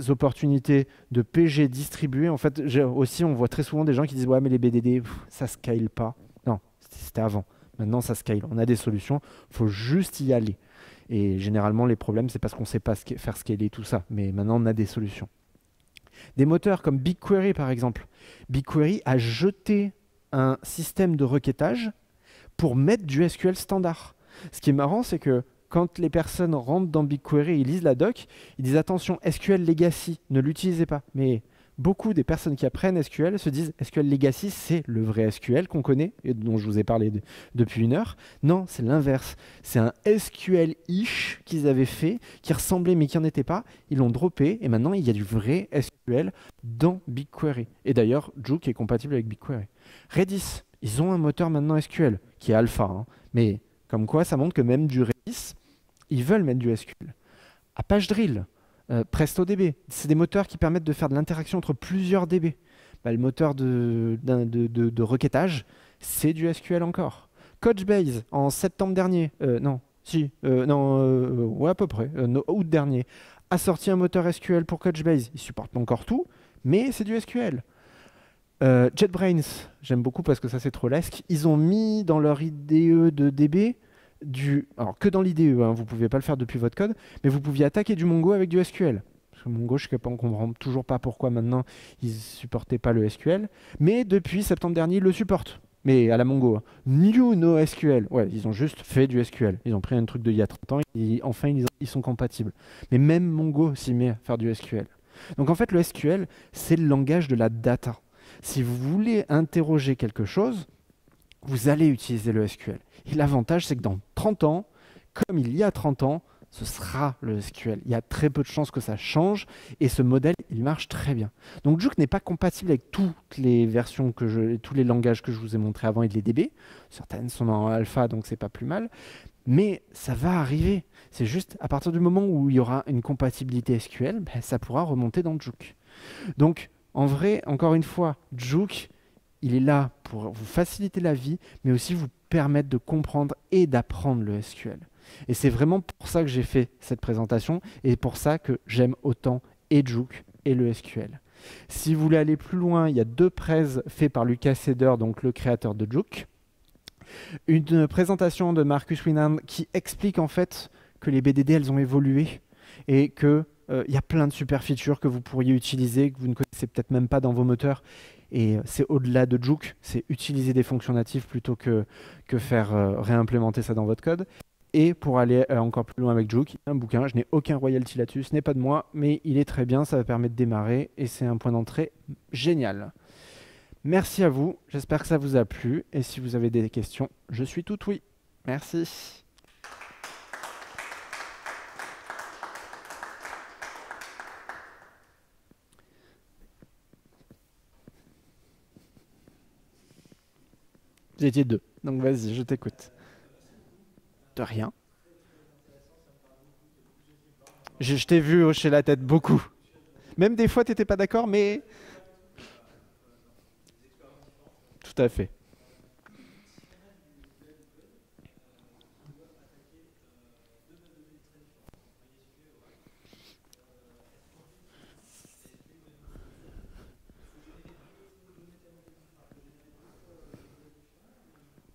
S1: opportunités de PG distribuées, en fait, aussi on voit très souvent des gens qui disent ouais mais les BDD ça scale pas. Non, c'était avant. Maintenant ça scale. On a des solutions, il faut juste y aller. Et généralement les problèmes c'est parce qu'on ne sait pas faire scaler tout ça. Mais maintenant on a des solutions. Des moteurs comme BigQuery par exemple. BigQuery a jeté un système de requêtage pour mettre du SQL standard. Ce qui est marrant, c'est que quand les personnes rentrent dans BigQuery et lisent la doc, ils disent attention, SQL Legacy, ne l'utilisez pas. Mais beaucoup des personnes qui apprennent SQL se disent SQL Legacy, c'est le vrai SQL qu'on connaît et dont je vous ai parlé depuis une heure. Non, c'est l'inverse. C'est un SQL-ish qu'ils avaient fait, qui ressemblait mais qui n'en était pas. Ils l'ont droppé et maintenant il y a du vrai SQL dans BigQuery. Et d'ailleurs, Jook est compatible avec BigQuery. Redis, ils ont un moteur maintenant SQL qui est alpha, hein, mais comme quoi ça montre que même du Redis, ils veulent mettre du SQL. Apache Drill, PrestoDB, c'est des moteurs qui permettent de faire de l'interaction entre plusieurs DB. Le moteur de requêtage, c'est du SQL encore. Couchbase, en septembre dernier, ouais à peu près, août dernier, a sorti un moteur SQL pour Couchbase. Il supporte pas encore tout, mais c'est du SQL. JetBrains, j'aime beaucoup parce que ça c'est trop lesque. Ils ont mis dans leur IDE de DB alors que dans l'IDE, hein, vous ne pouvez pas le faire depuis votre code, mais vous pouviez attaquer du Mongo avec du SQL. Parce que Mongo, je ne comprends toujours pas pourquoi maintenant ils ne supportaient pas le SQL. Mais depuis septembre dernier, ils le supportent. Mais à la Mongo. Hein. New NoSQL. Ouais, ils ont juste fait du SQL. Ils ont pris un truc d'il y a 30 ans et enfin ils sont compatibles. Mais même Mongo s'y met à faire du SQL. Donc en fait, le SQL, c'est le langage de la data. Si vous voulez interroger quelque chose, vous allez utiliser le SQL. Et l'avantage, c'est que dans 30 ans, comme il y a 30 ans, ce sera le SQL. Il y a très peu de chances que ça change et ce modèle, il marche très bien. Donc Jook n'est pas compatible avec toutes les versions tous les langages que je vous ai montrés avant et les DB. Certaines sont en alpha, donc c'est pas plus mal. Mais ça va arriver. C'est juste à partir du moment où il y aura une compatibilité SQL, ça pourra remonter dans Jook. Donc en vrai, encore une fois, Jook, il est là pour vous faciliter la vie, mais aussi vous permettre de comprendre et d'apprendre le SQL. Et c'est vraiment pour ça que j'ai fait cette présentation et pour ça que j'aime autant et Jook et le SQL. Si vous voulez aller plus loin, il y a 2 prêts faits par Lucas Seder, donc le créateur de Jook. Une présentation de Marcus Winand qui explique en fait que les BDD, elles ont évolué et que y a plein de super features que vous pourriez utiliser, que vous ne connaissez peut-être même pas dans vos moteurs. Et c'est au-delà de Jook, c'est utiliser des fonctions natives plutôt que faire réimplémenter ça dans votre code. Et pour aller encore plus loin avec Jook, un bouquin, je n'ai aucun royalty là-dessus, ce n'est pas de moi, mais il est très bien, ça va permettre de démarrer et c'est un point d'entrée génial. Merci à vous, j'espère que ça vous a plu et si vous avez des questions, je suis tout oui. Merci. Vous étiez 2, donc vas-y, je t'écoute. De rien. Je t'ai vu hocher la tête beaucoup. Même des fois, tu n'étais pas d'accord, mais... Tout à fait.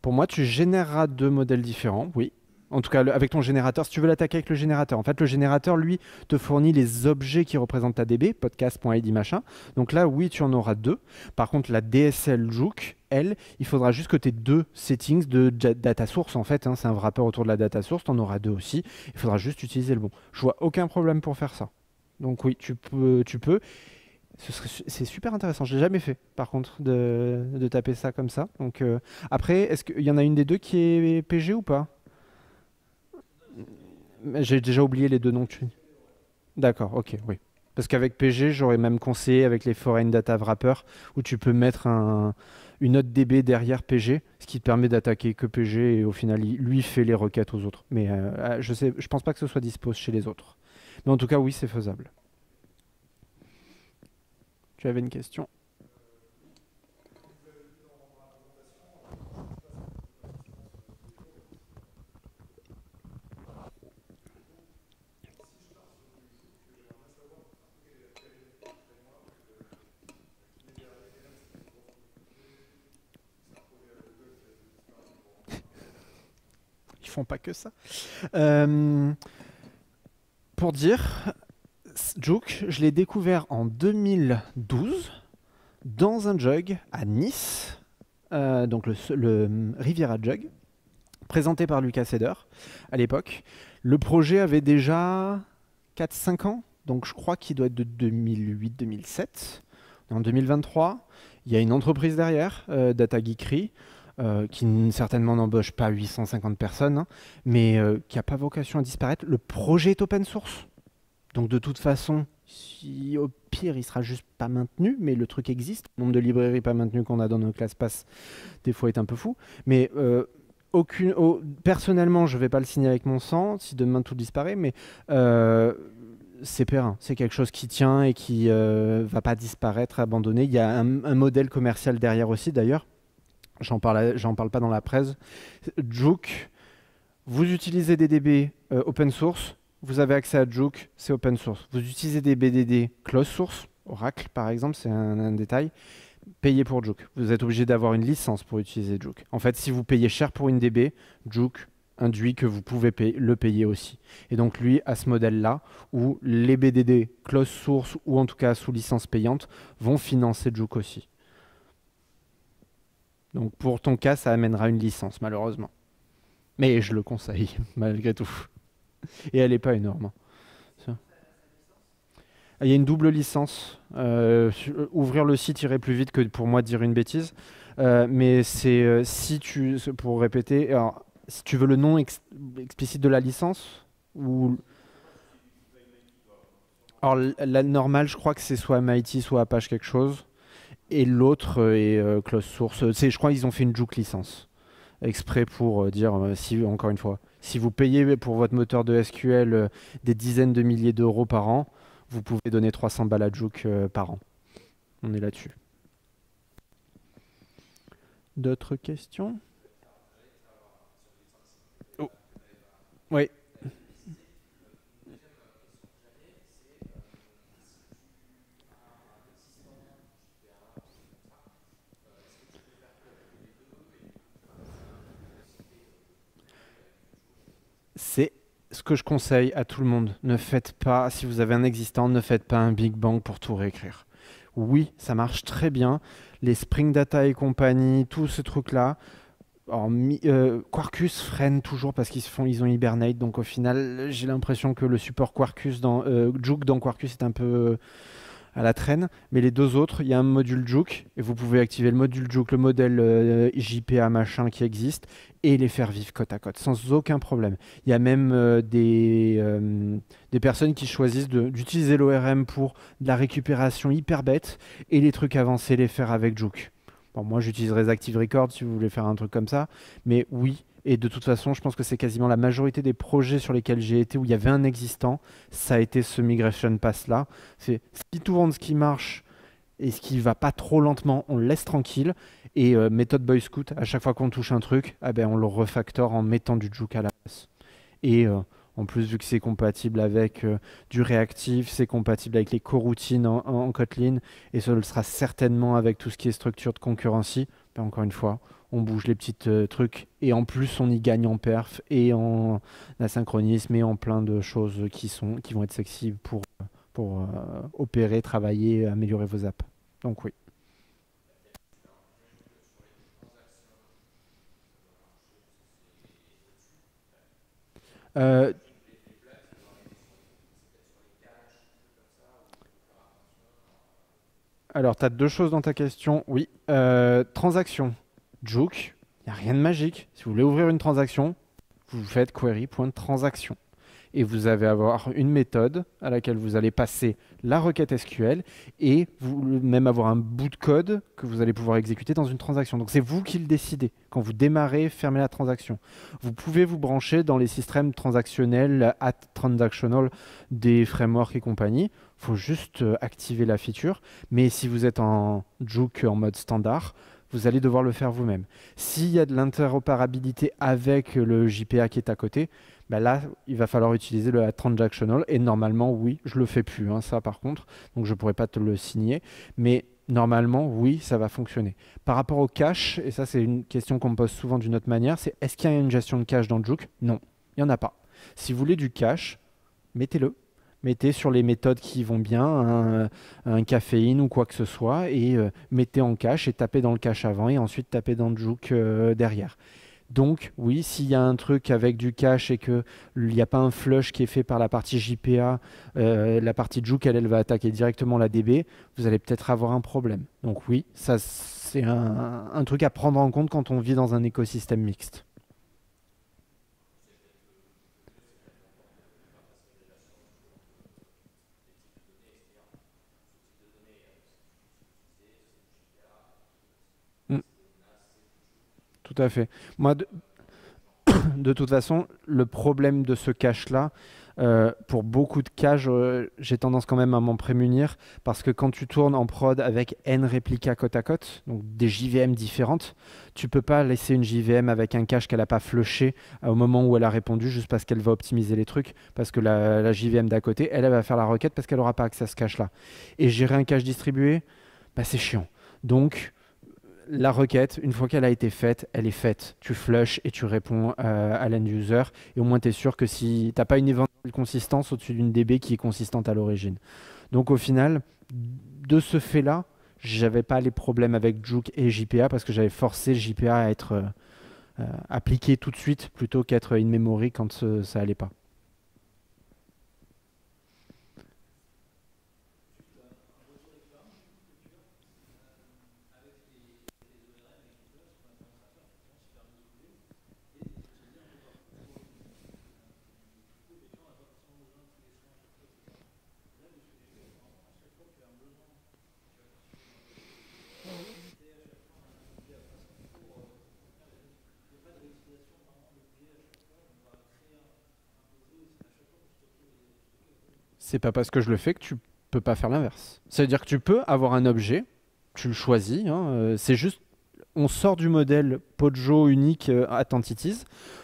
S1: Pour moi, tu généreras deux modèles différents, oui. En tout cas, avec ton générateur, si tu veux l'attaquer avec le générateur. En fait, le générateur, lui, te fournit les objets qui représentent ta DB, podcast.id, machin. Donc là, oui, tu en auras deux. Par contre, la DSL Juke, elle, il faudra juste que tu aies deux settings de data source, en fait. Hein. C'est un wrapper autour de la data source, tu en auras deux aussi. Il faudra juste utiliser le bon. Je vois aucun problème pour faire ça. Donc oui, tu peux. C'est super intéressant. Je l'ai jamais fait, par contre, de taper ça comme ça. Donc après, est-ce qu'il y en a une des deux qui est PG ou pas? J'ai déjà oublié les deux noms que tu... D'accord, ok, oui. Parce qu'avec PG, j'aurais même conseillé avec les Foreign Data Wrapper, où tu peux mettre une autre DB derrière PG, ce qui te permet d'attaquer que PG, et au final, lui fait les requêtes aux autres. Mais je pense pas que ce soit dispo chez les autres. Mais en tout cas, oui, c'est faisable. Tu avais une question? Ils font pas que ça. Euh, pour dire, Juke, je l'ai découvert en 2012 dans un jug à Nice, donc le Riviera Jug, présenté par Lucas Eder à l'époque. Le projet avait déjà 4-5 ans, donc je crois qu'il doit être de 2008-2007. En 2023, il y a une entreprise derrière, Data Geekery, qui certainement n'embauche pas 850 personnes, hein, mais qui n'a pas vocation à disparaître. Le projet est open source. Donc de toute façon, si au pire il sera juste pas maintenu, mais le truc existe. Le nombre de librairies pas maintenues qu'on a dans nos ClassPass, des fois est un peu fou. Mais personnellement, je vais pas le signer avec mon sang si demain tout disparaît, mais c'est périn. C'est quelque chose qui tient et qui va pas disparaître, abandonné. Il y a un modèle commercial derrière aussi d'ailleurs. J'en parle pas dans la presse. Juke, vous utilisez des DB open source, vous avez accès à Juke, c'est open source. Vous utilisez des BDD closed source, Oracle par exemple, c'est un détail, payez pour Juke. Vous êtes obligé d'avoir une licence pour utiliser Juke. En fait, si vous payez cher pour une DB, Juke induit que vous pouvez le payer aussi. Et donc lui, à ce modèle-là, où les BDD closed source, ou en tout cas sous licence payante, vont financer Juke aussi. Donc pour ton cas, ça amènera une licence, malheureusement. Mais je le conseille, malgré tout. Et elle n'est pas énorme. Ça. Il y a une double licence. Ouvrir le site irait plus vite que pour moi de dire une bêtise. Mais c'est si tu, pour répéter, alors, si tu veux le nom explicite de la licence ou... Alors la normale, je crois que c'est soit MIT, soit Apache quelque chose. Et l'autre est closed source. Je crois qu'ils ont fait une Juke licence exprès pour dire, si, encore une fois, si vous payez pour votre moteur de SQL des dizaines de milliers d'euros par an, vous pouvez donner 300 balles à Juke par an. On est là-dessus. D'autres questions? Oh. Oui. C'est ce que je conseille à tout le monde. Ne faites pas, si vous avez un existant, ne faites pas un Big Bang pour tout réécrire. Oui, ça marche très bien. Les Spring Data et compagnie, tous ces trucs-là. Quarkus freine toujours parce ils ont Hibernate. Donc au final, j'ai l'impression que le support Quarkus Juke dans Quarkus est un peu à la traîne. Mais les deux autres, il y a un module Juke et vous pouvez activer le module Juke, le modèle JPA machin qui existe et les faire vivre côte à côte sans aucun problème. Il y a même des personnes qui choisissent d'utiliser l'ORM pour de la récupération hyper bête et les trucs avancés les faire avec Juke. Bon, moi j'utiliserais Active Record si vous voulez faire un truc comme ça, mais oui. Et de toute façon, je pense que c'est quasiment la majorité des projets sur lesquels j'ai été où il y avait un existant, ça a été ce Migration Pass là. C'est ce qui tourne, ce qui marche et ce qui va pas trop lentement, on le laisse tranquille. Et méthode Boy Scout, à chaque fois qu'on touche un truc, ah ben, on le refactor en mettant du Juke à la place. Et en plus, vu que c'est compatible avec du réactif, c'est compatible avec les coroutines en Kotlin, et ce le sera certainement avec tout ce qui est structure de concurrency, ben, encore une fois, on bouge les petits trucs, et en plus on y gagne en perf et en asynchronisme et en plein de choses qui vont être sexy pour opérer, travailler, améliorer vos apps. Donc oui. Euh, alors, tu as deux choses dans ta question. Oui. Transaction. Juke, il n'y a rien de magique. Si vous voulez ouvrir une transaction, vous faites query.transaction. Et vous allez avoir une méthode à laquelle vous allez passer la requête SQL et vous même avoir un bout de code que vous allez pouvoir exécuter dans une transaction. Donc c'est vous qui le décidez. Quand vous démarrez, fermez la transaction. Vous pouvez vous brancher dans les systèmes transactionnels, transactional des frameworks et compagnie. Il faut juste activer la feature. Mais si vous êtes en Juke en mode standard, vous allez devoir le faire vous-même. S'il y a de l'interopérabilité avec le JPA qui est à côté, bah là, il va falloir utiliser le transactional. Et normalement, oui, je le fais plus, hein, ça par contre. Donc je ne pourrais pas te le signer. Mais normalement, oui, ça va fonctionner. Par rapport au cache, et ça c'est une question qu'on me pose souvent d'une autre manière, c'est est-ce qu'il y a une gestion de cache dans Juke? Non, il n'y en a pas. Si vous voulez du cache, mettez-le. Mettez sur les méthodes qui vont bien un caféine ou quoi que ce soit et mettez en cache et tapez dans le cache avant et ensuite tapez dans le Juke derrière. Donc oui, s'il y a un truc avec du cache et qu'il n'y a pas un flush qui est fait par la partie JPA, la partie Juke, elle va attaquer directement la DB, vous allez peut-être avoir un problème. Donc oui, ça c'est un truc à prendre en compte quand on vit dans un écosystème mixte. Mm, tout à fait. Moi, de toute façon, le problème de ce cache-là, pour beaucoup de cas, j'ai tendance quand même à m'en prémunir parce que quand tu tournes en prod avec N réplicas côte à côte, donc des JVM différentes, tu peux pas laisser une JVM avec un cache qu'elle n'a pas flushé au moment où elle a répondu juste parce qu'elle va optimiser les trucs, parce que la JVM d'à côté, elle va faire la requête parce qu'elle n'aura pas accès à ce cache-là. Et gérer un cache distribué, bah, c'est chiant. Donc, la requête, une fois qu'elle a été faite, elle est faite. Tu flushes et tu réponds à l'end-user. Et au moins, tu es sûr que si tu n'as pas une éventuelle consistance au-dessus d'une DB qui est consistante à l'origine. Donc au final, de ce fait-là, j'avais pas les problèmes avec Juke et JPA parce que j'avais forcé JPA à être appliqué tout de suite plutôt qu'être in memory quand ça allait pas. C'est pas parce que je le fais que tu peux pas faire l'inverse. Ça veut dire que tu peux avoir un objet, tu le choisis, hein, c'est juste, on sort du modèle Pojo unique at entities,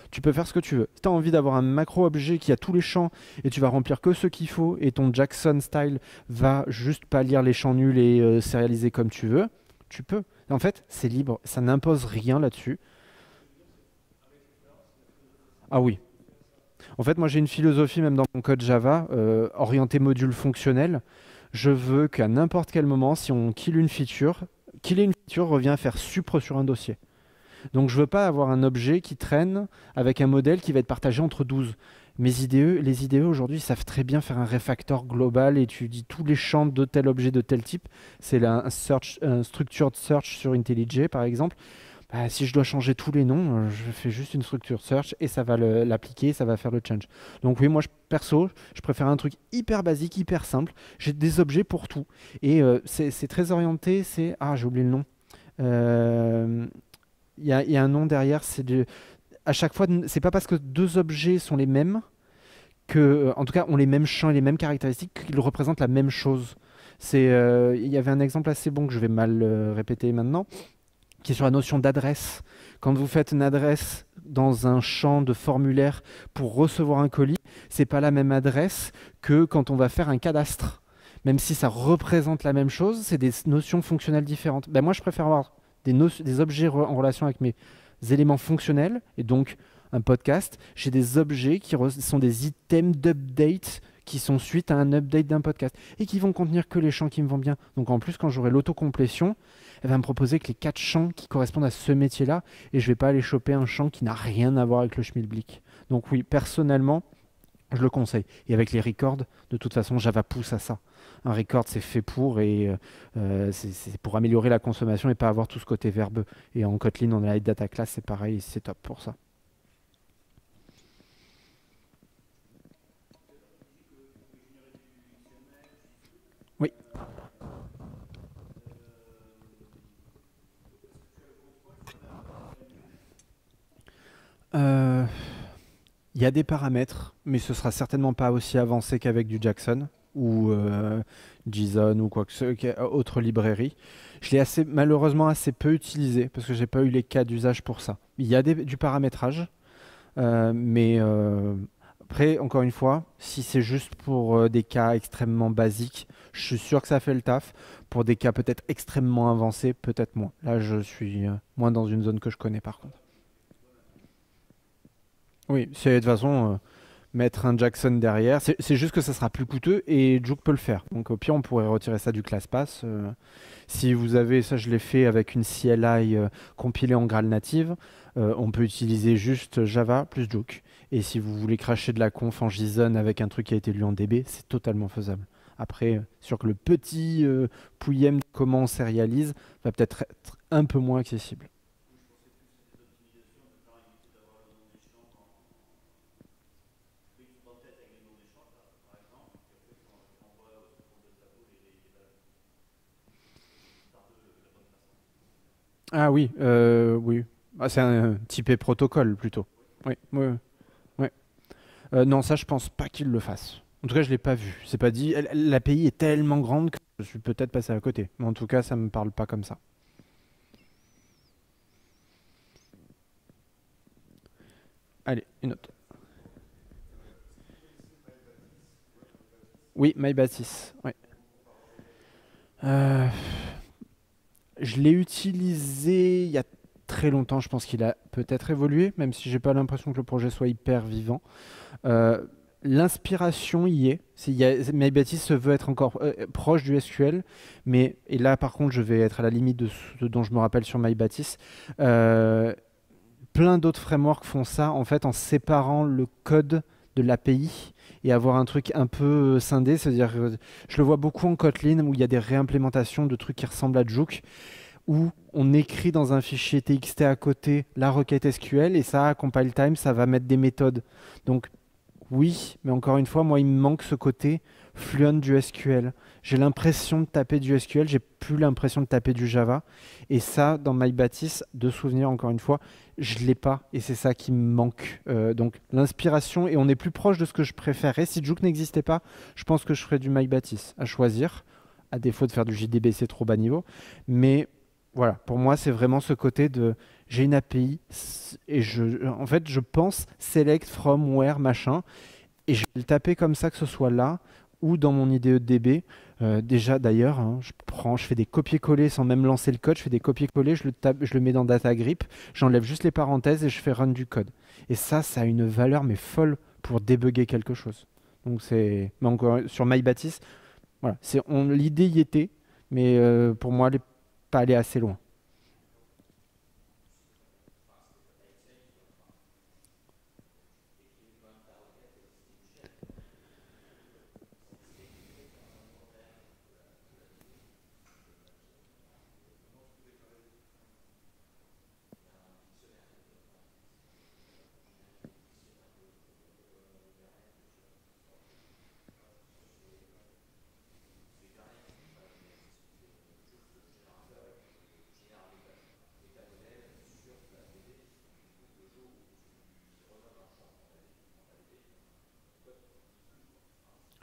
S1: tu peux faire ce que tu veux. Si tu as envie d'avoir un macro-objet qui a tous les champs et tu vas remplir que ce qu'il faut et ton Jackson style va juste pas lire les champs nuls et sérialiser comme tu veux, tu peux. En fait, c'est libre, ça n'impose rien là-dessus. Ah oui. En fait, moi j'ai une philosophie même dans mon code Java, orienté module fonctionnel. Je veux qu'à n'importe quel moment, si on kill une feature, killer une feature revient à faire supre sur un dossier. Donc je veux pas avoir un objet qui traîne avec un modèle qui va être partagé entre 12. Les IDE aujourd'hui savent très bien faire un refactor global et tu dis tous les champs de tel objet de tel type. C'est un structured search sur IntelliJ par exemple. Bah, si je dois changer tous les noms, je fais juste une structure search et ça va l'appliquer, ça va faire le change. Donc oui, moi perso, je préfère un truc hyper basique, hyper simple. J'ai des objets pour tout. Et c'est très orienté, Ah, j'ai oublié le nom. Euh, Il y a un nom derrière, à chaque fois, c'est pas parce que deux objets sont les mêmes que, en tout cas, ont les mêmes champs et les mêmes caractéristiques qu'ils représentent la même chose. Il y avait un exemple assez bon que je vais mal répéter maintenant qui est sur la notion d'adresse. Quand vous faites une adresse dans un champ de formulaire pour recevoir un colis, c'est pas la même adresse que quand on va faire un cadastre. Même si ça représente la même chose, c'est des notions fonctionnelles différentes. Ben moi, je préfère avoir des objets en relation avec mes éléments fonctionnels, et donc un podcast. J'ai des objets qui sont des items d'update qui sont suite à un update d'un podcast et qui vont contenir que les champs qui me vont bien. Donc en plus, quand j'aurai l'autocomplétion, elle va me proposer que les 4 champs qui correspondent à ce métier-là et je vais pas aller choper un champ qui n'a rien à voir avec le schmilblick. Donc oui, personnellement, je le conseille. Et avec les records, de toute façon, Java pousse à ça. Un record, c'est fait pour et c'est pour améliorer la consommation et pas avoir tout ce côté verbeux. Et en Kotlin, on a la data class, c'est pareil, c'est top pour ça. Oui. Euh, Il y a des paramètres, mais ce sera certainement pas aussi avancé qu'avec du Jackson ou JSON ou quoi que ce autre librairie. Je l'ai malheureusement assez peu utilisé parce que j'ai pas eu les cas d'usage pour ça. Il y a du paramétrage, mais après, encore une fois, si c'est juste pour des cas extrêmement basiques, je suis sûr que ça fait le taf. Pour des cas peut-être extrêmement avancés, peut-être moins. Là, je suis moins dans une zone que je connais par contre. Oui, c'est de toute façon mettre un Jackson derrière. C'est juste que ça sera plus coûteux et Juke peut le faire. Donc au pire, on pourrait retirer ça du ClassPass. Si vous avez, ça je l'ai fait avec une CLI compilée en Graal native, on peut utiliser juste Java plus Juke. Et si vous voulez cracher de la conf en JSON avec un truc qui a été lu en DB, c'est totalement faisable. Après, sûr que le petit pouillem de comment on sérialise va peut-être être un peu moins accessible. Ah oui, oui. Ah, c'est un typé protocole plutôt. Oui, oui, oui. Non, ça, je pense pas qu'il le fasse. En tout cas, je l'ai pas vu. C'est pas dit. L'API est tellement grande que je suis peut-être passé à côté. Mais en tout cas, ça me parle pas comme ça. Allez, une autre. Oui, MyBatis. Ouais. Euh, je l'ai utilisé il y a très longtemps. Je pense qu'il a peut-être évolué, même si j'ai pas l'impression que le projet soit hyper vivant. Euh, L'inspiration y est. MyBatis se veut être encore proche du SQL, mais et là par contre je vais être à la limite de ce dont je me rappelle sur MyBatis. Euh, Plein d'autres frameworks font ça en fait en séparant le code de l'API et avoir un truc un peu scindé. C'est-à-dire, je le vois beaucoup en Kotlin où il y a des réimplémentations de trucs qui ressemblent à Juke où on écrit dans un fichier TXT à côté la requête SQL et ça, à compile time, ça va mettre des méthodes. Donc oui, mais encore une fois, moi, il me manque ce côté fluent du SQL. J'ai l'impression de taper du SQL, j'ai plus l'impression de taper du Java. Et ça, dans MyBatis, de souvenir, encore une fois, je l'ai pas. Et c'est ça qui me manque. Donc l'inspiration, et on est plus proche de ce que je préférais. Si Juke n'existait pas, je pense que je ferais du MyBatis à choisir, à défaut de faire du JDBC trop bas niveau. Mais voilà, pour moi, c'est vraiment ce côté de j'ai une API et en fait, je pense select from where machin et je vais le taper comme ça que ce soit là ou dans mon IDE DB. Déjà d'ailleurs, hein, je fais des copier-coller sans même lancer le code, je fais des copier-coller, je le tape, je le mets dans DataGrip, j'enlève juste les parenthèses et je fais run du code. Et ça a une valeur mais folle pour débugger quelque chose. Donc mais encore sur MyBatis, voilà, l'idée y était, mais pour moi, elle n'est pas allée assez loin.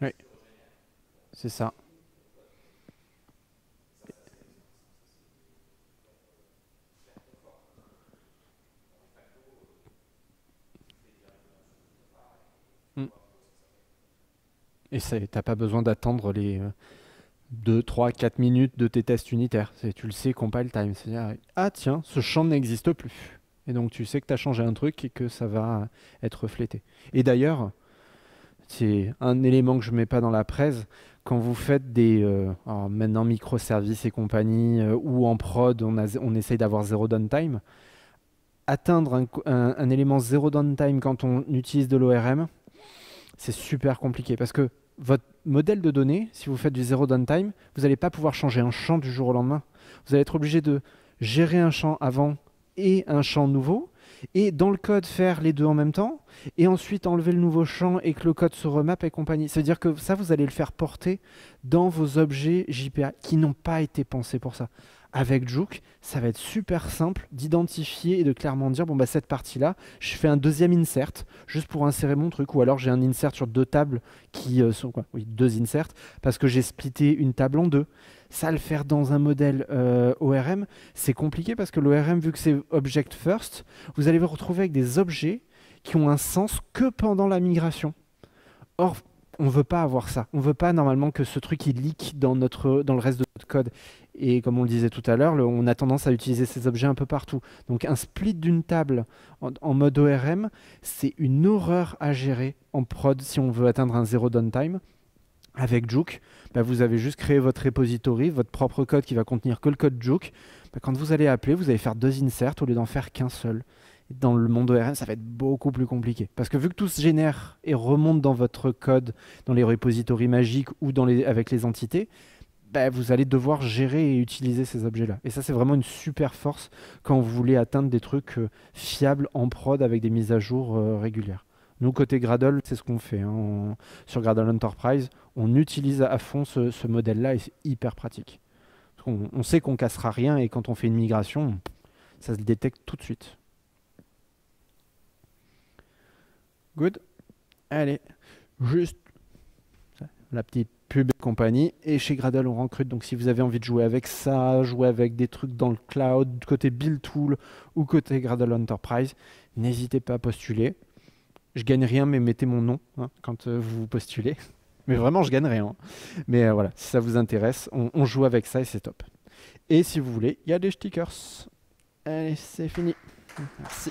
S1: Oui, c'est ça. Mm. Et t'as pas besoin d'attendre 2, 3, 4 minutes de tes tests unitaires. Tu le sais, compile time. C'est-à-dire, ah tiens, ce champ n'existe plus. Et donc tu sais que tu as changé un truc et que ça va être reflété. Et d'ailleurs, c'est un élément que je ne mets pas dans la presse, quand vous faites des alors maintenant microservices et compagnie, ou en prod, on essaye d'avoir zéro downtime. Atteindre un élément zéro downtime quand on utilise de l'ORM, c'est super compliqué parce que votre modèle de données, si vous faites du zéro downtime, vous n'allez pas pouvoir changer un champ du jour au lendemain. Vous allez être obligé de gérer un champ avant et un champ nouveau, et dans le code faire les deux en même temps, et ensuite enlever le nouveau champ et que le code se remap et compagnie. C'est-à-dire que ça, vous allez le faire porter dans vos objets JPA qui n'ont pas été pensés pour ça. Avec Juke, ça va être super simple d'identifier et de clairement dire, bon bah cette partie-là, je fais un deuxième insert, juste pour insérer mon truc, ou alors j'ai un insert sur deux tables qui sont quoi? Oui, deux inserts, parce que j'ai splitté une table en deux. Ça, le faire dans un modèle ORM, c'est compliqué parce que l'ORM, vu que c'est Object First, vous allez vous retrouver avec des objets qui ont un sens que pendant la migration. Or, on ne veut pas avoir ça. On ne veut pas normalement que ce truc il leak dans le reste de notre code. Et comme on le disait tout à l'heure, on a tendance à utiliser ces objets un peu partout. Donc un split d'une table en mode ORM, c'est une horreur à gérer en prod si on veut atteindre un zéro downtime. Avec Juke, bah vous avez juste créé votre repository, votre propre code qui va contenir que le code Juke. Bah quand vous allez appeler, vous allez faire deux inserts au lieu d'en faire qu'un seul. Dans le monde ORM, ça va être beaucoup plus compliqué. Parce que vu que tout se génère et remonte dans votre code, dans les repositories magiques ou avec les entités, bah vous allez devoir gérer et utiliser ces objets-là. Et ça, c'est vraiment une super force quand vous voulez atteindre des trucs fiables en prod avec des mises à jour régulières. Nous, côté Gradle, c'est ce qu'on fait. Hein. Sur Gradle Enterprise, on utilise à fond ce modèle-là et c'est hyper pratique. On sait qu'on cassera rien et quand on fait une migration, ça se détecte tout de suite. Good. Allez, juste la petite pub et compagnie. Et chez Gradle, on recrute. Donc, si vous avez envie de jouer avec ça, jouer avec des trucs dans le cloud, côté Build Tool ou côté Gradle Enterprise, n'hésitez pas à postuler. Je gagne rien, mais mettez mon nom quand vous postulez. Mais vraiment, je gagne rien. Mais voilà, si ça vous intéresse, on joue avec ça et c'est top. Et si vous voulez, il y a des stickers. Allez, c'est fini. Merci.